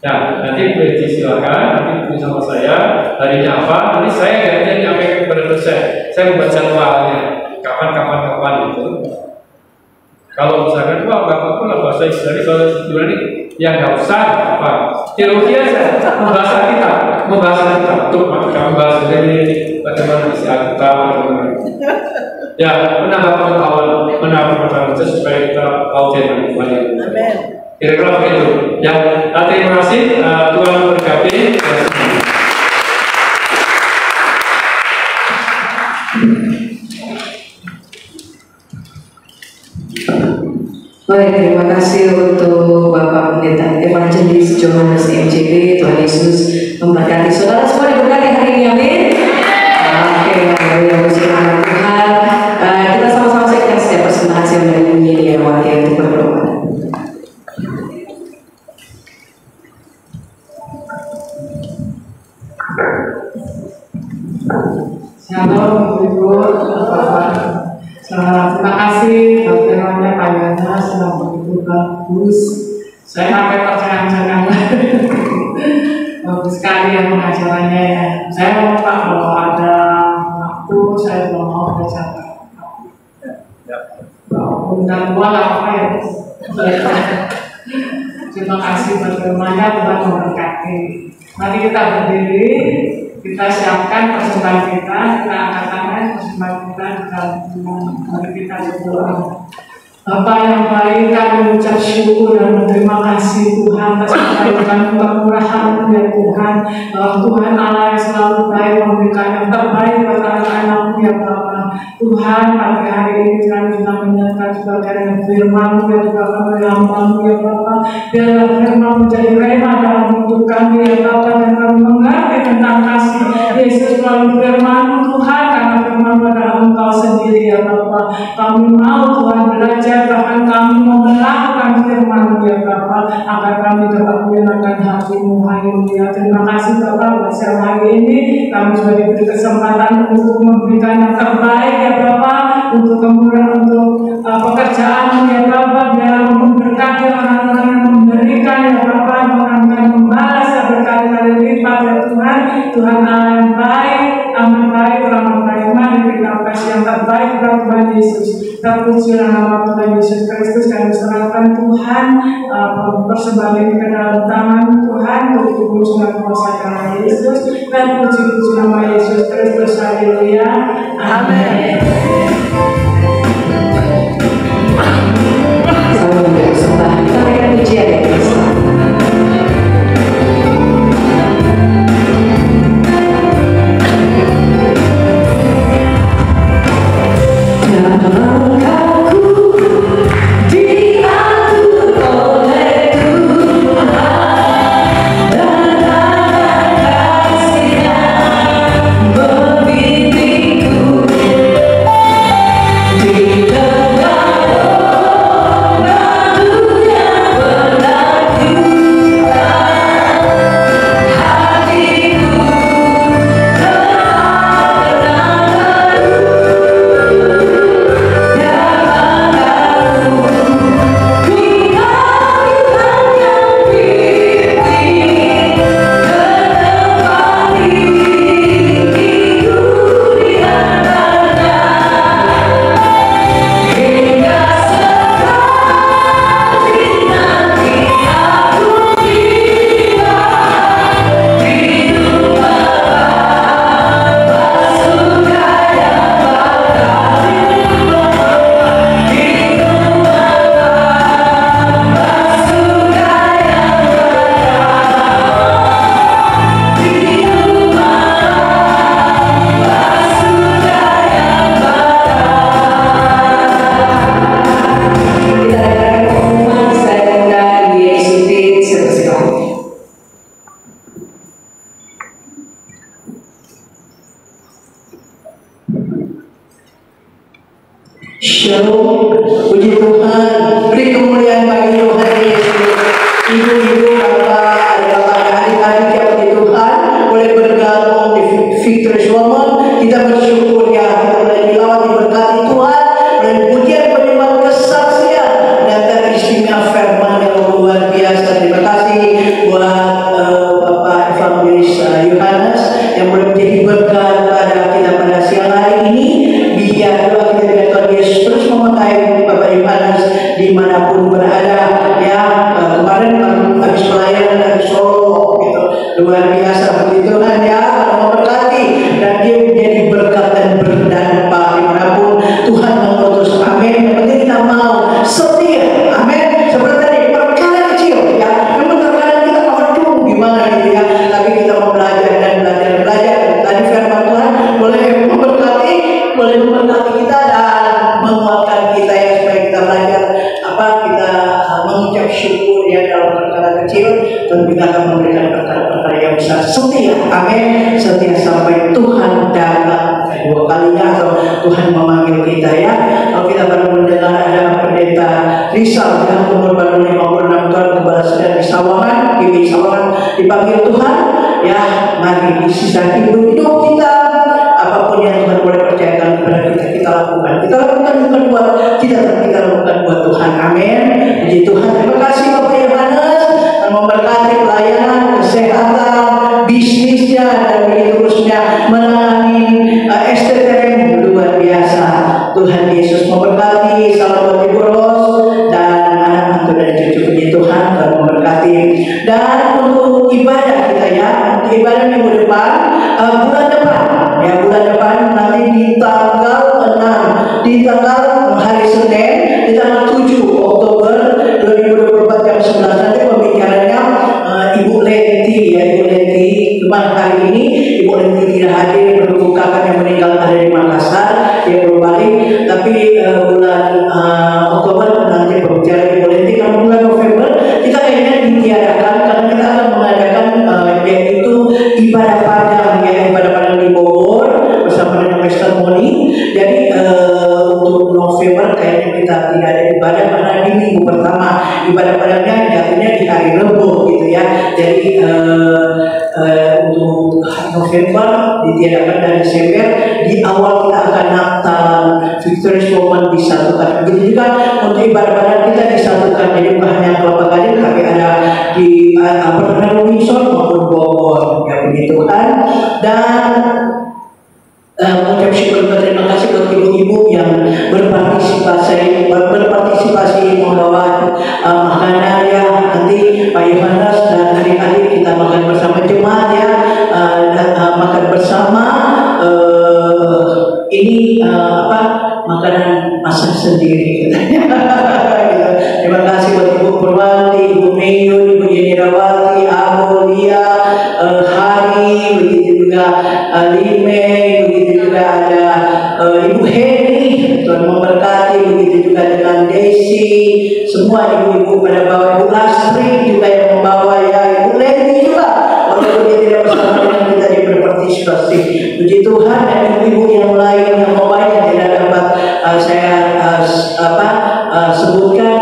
Ya, nanti boleh silakan, nanti bersama saya harinya apa, nanti saya gantian nyampaikan kepada dosen. Saya membaca jadwalnya, kapan itu. Kalau misalkan bapak pun bahasa Islami, bahasa Ibrani, ya nggak usah apa, teologi aja, membahas kita, untuk membahas ini bagaimana isi Alkitab, ya menambah pengetahuan supaya kita tahu tentang Tuhan. Amin. Kira-kira begitu. Ya, terima kasih. Tuhan memberkati. Baik, terima kasih untuk Bapak Pendeta Evangelis Johannes MCB. Tuhan Yesus memberkati saudara semua, diberkati hari ini, amin. Oke, yang bersyukur Tuhan. Kita sama-sama saksikan setiap persembahan yang dari Mediawati untuk berdoa. Shalom, Ibu, Bapak. Terima kasih dokternya Pak Yana, sudah begitu bagus. Saya sampai tercengang-cengang. Bagus sekali yang pengajarannya ya. Saya mau Pak kalau ada waktu saya mau belajar. Undang tua apa ya? Terima kasih berfirman-Nya, Tuhan memberkati. Mari kita berdiri. Kita siapkan persembahan kita angkat tangan persembahan kita di dalam mari kita berdoa. Bapa yang baik, kami mengucap syukur dan berterima kasih Tuhan atas kebaikan kemurahan ya Tuhan. Tuhan Allah yang selalu baik memberikan yang terbaik buat anak-anak-Mu ya Bapa. Tuhan, pagi hari ini kami juga menyatakan sebagai firman-Mu ya juga kami hamba-Mu ya Bapa. Biarlah firman menjadi rema dalam hidup kami ya Bapa, dan kami mengerti tentang kasih Yesus melalui firman-Mu Tuhan, karena firman adalah Engkau sendiri ya Bapa. Kami mau Tuhan belajar, bahkan kami mau melakukan firman-Mu ya Bapa, agar kami dapat menyenangkan hati-Mu. Haleluya. Terima kasih Bapa, buat siang hari ini kami sudah diberi kesempatan untuk memberikan yang terbaik ya Bapa, untuk kemudian untuk pekerjaan ya Bapa. Biarlah memberkati orang-orang yang memberikan ya Bapa, orang yang membalas ya berkali-kali lipat ya Tuhan. Tuhan Allah yang baik, amat baik, amat baik. Mari kita kasih yang terbaik buat Tuhan Yesus. Terpuji nama Tuhan Yesus Kristus, kami serahkan Tuhan persembahan ini ke dalam tangan Tuhan untuk dipuji dan kuasa nama Yesus, dan puji-puji nama Yesus Kristus. Haleluya. Amin. Sama untuk persembahan kita berikan pujian ya Kristus. Diatur oleh Tuhan. Shalom, puji Tuhan, beri kemuliaan bagi Tuhan Yesus. Ibu-ibu, bapak, adik-adik yang puji Tuhan, boleh bergabung di Victory Woman. Kita bersyukur ya, kita boleh dilawat, diberkati Tuhan, boleh pujian penyembahan kesaksian dan teristimewa firman yang luar biasa. Terima kasih buat Bapak Evangelis Yohanes yang boleh menjadi berkat pada kita pada siang hari ini. Biar doa kita dengan Tuhan Yesus terus memakai Bapak Yohanes dimanapun berada ya. Kemarin habis pelayanan dari Solo gitu, luar biasa puji Tuhan ya, memberkati dan dia menjadi berkat dan berdampak dimanapun Tuhan mengutus. Amin. Yang penting kita mau setia. Amin. Seperti tadi perkara kecil ya, memang terkadang kita aduh gimana gitu ya, tapi kita mau belajar dan belajar. Tadi firman Tuhan boleh memberkati kita dan menguatkan kita ya, supaya kita belajar kita mengucap syukur ya dalam perkara kecil, dan kita akan memberikan perkara-perkara yang besar. Setia, amin. Setia sampai Tuhan datang kedua kalinya atau Tuhan memanggil kita ya. Kalau kita baru mendengar ada pendeta Rizal yang umur baru 56 tahun kepala sedang di Sawangan, di Sawangan dipanggil Tuhan ya, mari di sisa hidup kita apapun yang Tuhan boleh percayakan kepada kita lakukan. Kita lakukan bukan buat kita, tapi kita lakukan buat Tuhan. Amin. Puji Tuhan. Terima kasih Bapak Yohanes yang memberkati pelayanan, kesehatan, bisnisnya dan begitu terusnya menangani STTM luar biasa. Tuhan Yesus memberkati. Salam buat Ibu Ros dan anak mantu dan cucu. Puji Tuhan, Tuhan memberkati. Dan untuk ibadah kita ya, untuk ibadah minggu depan, bulan depan nanti di tanggal 6, di tanggal hari Senin, di tanggal 7 Oktober 2024 jam 11 nanti pembicaranya Ibu Lenti ya, Ibu Lenti. Cuma hari ini Ibu Lenti tidak hadir, berhubung kakak yang meninggal ada di Makassar, dia belum balik. Tapi bulan Oktober nanti pembicara Ibu Lenti. Kalau bulan November kita kayaknya ditiadakan karena kita akan mengadakan yaitu ibadah padang ya, ibadah padang di Bogor bersama dengan testimoni. Jadi untuk November kayaknya kita tidak ada ibadah karena di minggu pertama ibadah padangnya jatuhnya di hari Rebo gitu ya. Jadi untuk November ditiadakan dan Desember di awal kita akan Natal Victory Woman disatukan. Begitu juga untuk ibadah padang kita disatukan. Jadi bukan hanya Kelapa Gading tapi ada di Perdana Windsor maupun Bogor ya, begitu kan. Dan mengucap syukur berterima kasih buat ibu-ibu yang berpartisipasi membawa makanan ya. Nanti Pak Yohanes dan adik-adik kita makan bersama jemaat ya, dan makan bersama ini makanan masak sendiri katanya. Terima kasih buat Ibu Purwanti, Ibu Meyun, Ibu Yenirawati, Abu Lia, Hari, begitu juga Lime, begitu juga ada Ibu Heni, Tuhan memberkati, begitu juga dengan Desi, semua ibu-ibu pada bawa, Ibu Lastri juga yang membawa ya, Ibu Lenti juga, walaupun dia tidak bersama dengan kita, dia berpartisipasi. Puji Tuhan. Dan ibu-ibu yang lain yang membawa yang tidak dapat saya sebutkan.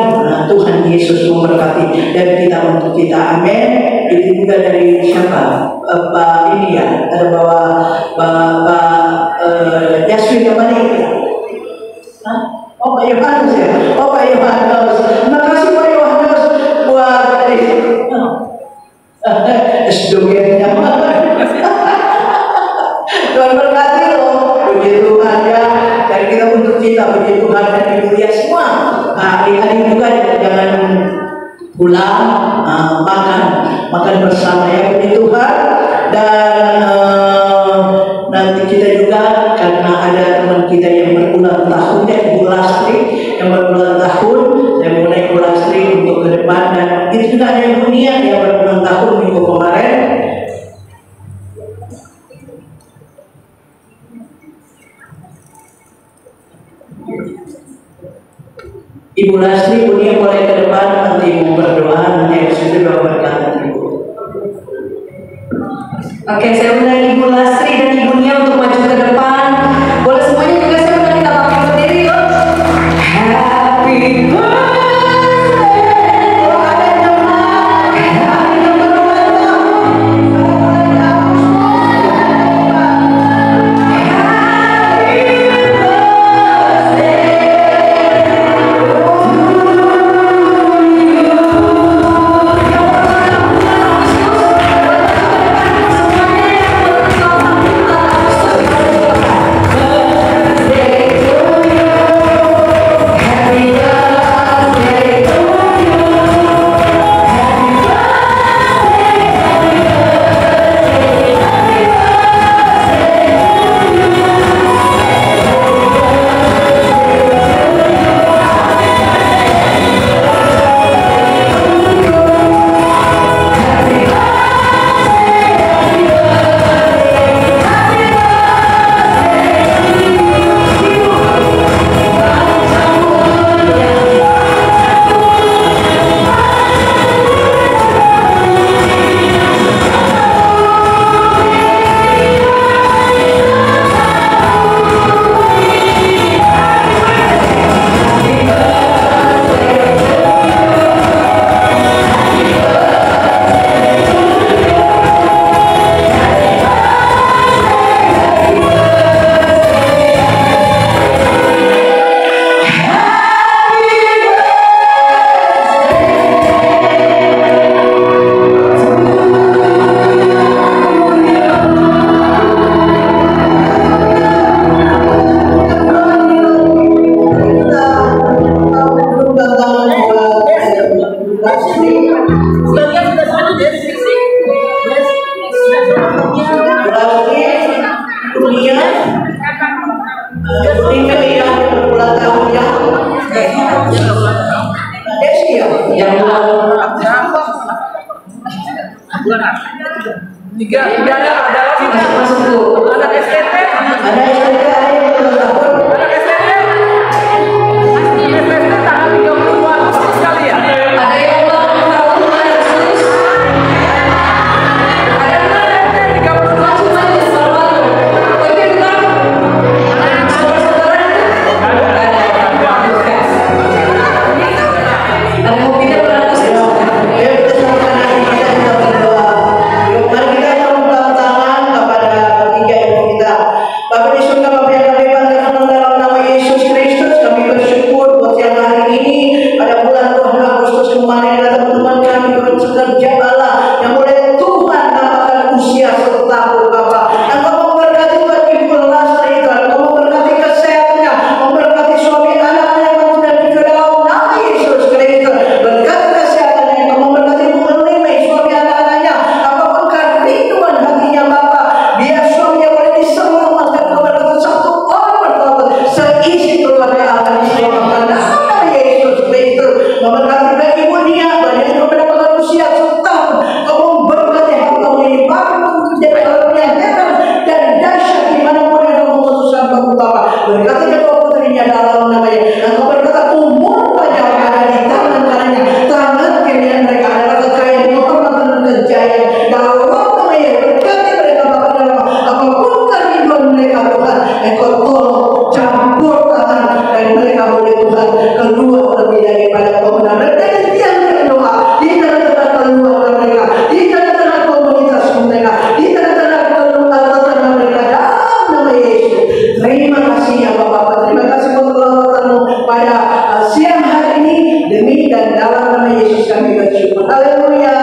Tuhan Yesus memberkati dan kita untuk kita. Amin. Itu juga dari siapa? Pak ini ya, ada bawa Pak Yasmin kembali. Oh Pak Yohanes ya. Oh Pak Yohanes. Terima kasih Pak Yohanes buat SDG-nya. Tuhan berkati loh. Puji Tuhan ya. Dan kita untuk kita, puji Tuhan dan Ibu Lia semua. Hari-hari juga jangan pulang, makan bersama ya, puji Tuhan. Dan nanti kita juga karena ada teman kita yang berulang tahun ya, Ibu Lastri yang berulang tahun, saya mengenai Ibu Lastri untuk ke depan. Dan itu juga ada Ibu Nia yang berulang tahun minggu kemarin. Ibu Lastri, Ibu Nia boleh ke depan, nanti mau berdoa, nanti yang sudah doa berkata Ibu. Oke, saya undang Ibu Lastri dan Ibu Nia untuk maju ke depan. Boleh semuanya juga saya undang kita pakai berdiri yuk. Tiga ada lagi masuk Bu. Anak STT. Ada STT, ada yang berlaku. Anak STT. STT tanggal 30 Agustus kali ya. Ada yang ulang tahun Agustus. Ada yang 32 Agustus baru. Oke, kita. Saudara-saudara ada mau pindah ke Agustus. Ya, kita sama anak kita berdoa. Yuk, mari kita tepuk tangan kepada ketiga ibu kita. Bapak di surga, Bapak yang kami banggakan dalam nama Yesus Kristus, kami bersyukur buat yang hari ini pada bulan Tuhan Agustus kemarin ada teman-teman kami bekerja Allah yang boleh Tuhan namakan usia setahun Bapak. Engkau memberkati buat ibu Lastri, Engkau memberkati kesehatannya, memberkati suami anaknya yang sudah di dalam nama Yesus Kristus. Berkati kesehatannya, Engkau memberkati ibu Lime, suami anak-anaknya, apapun kerinduan hatinya Bapak, biar suaminya boleh diselamatkan kepada satu orang bertobat, seisi keluarga akan diselamatkan nama Yesus Kristus. Memberkati bagi ibu Nia, banyak yang mendapatkan usia setahun, Kau memberkati hamba ini, bahkan menjadi orang yang heran dan dahsyat dimanapun yang memutuskan Bapak Bapak. Berkati kedua putrinya dalam namanya, Engkau berkata umur panjang ada di tangan kanannya, tangan kirinya mereka adalah kekayaan, kehormatan dan kejayaan dalam nama Yesus. Berkati mereka Bapak dalam apapun kerinduan mereka Tuhan, Engkau tolong campur tangan dan mereka boleh Tuhan keluar lebih daripada kebenaran dan yang berdoa di tengah-tengah keluarga mereka, di tengah-tengah komunitas mereka, di tengah-tengah keluarga mereka dalam nama Yesus. Terima kasih ya Bapak, terima kasih untuk lawatan-Mu pada siang hari ini, demi dan dalam nama Yesus kami bersyukur. Haleluya.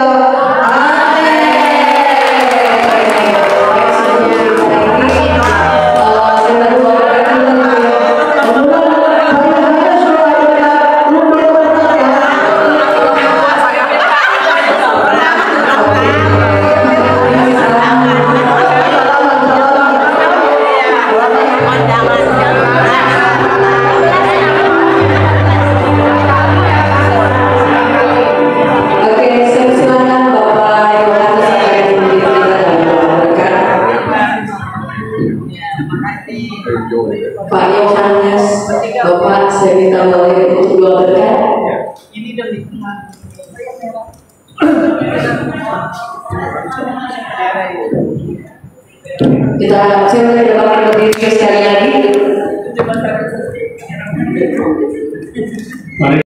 Oke, silakan Bapak Yohanes akan memimpin kita dalam doa berkat. Pak Yohanes, Bapak saya minta boleh untuk doa berkat. Ini demi Tuhan. Kita silakan Bapak berdiri sekali lagi. Mari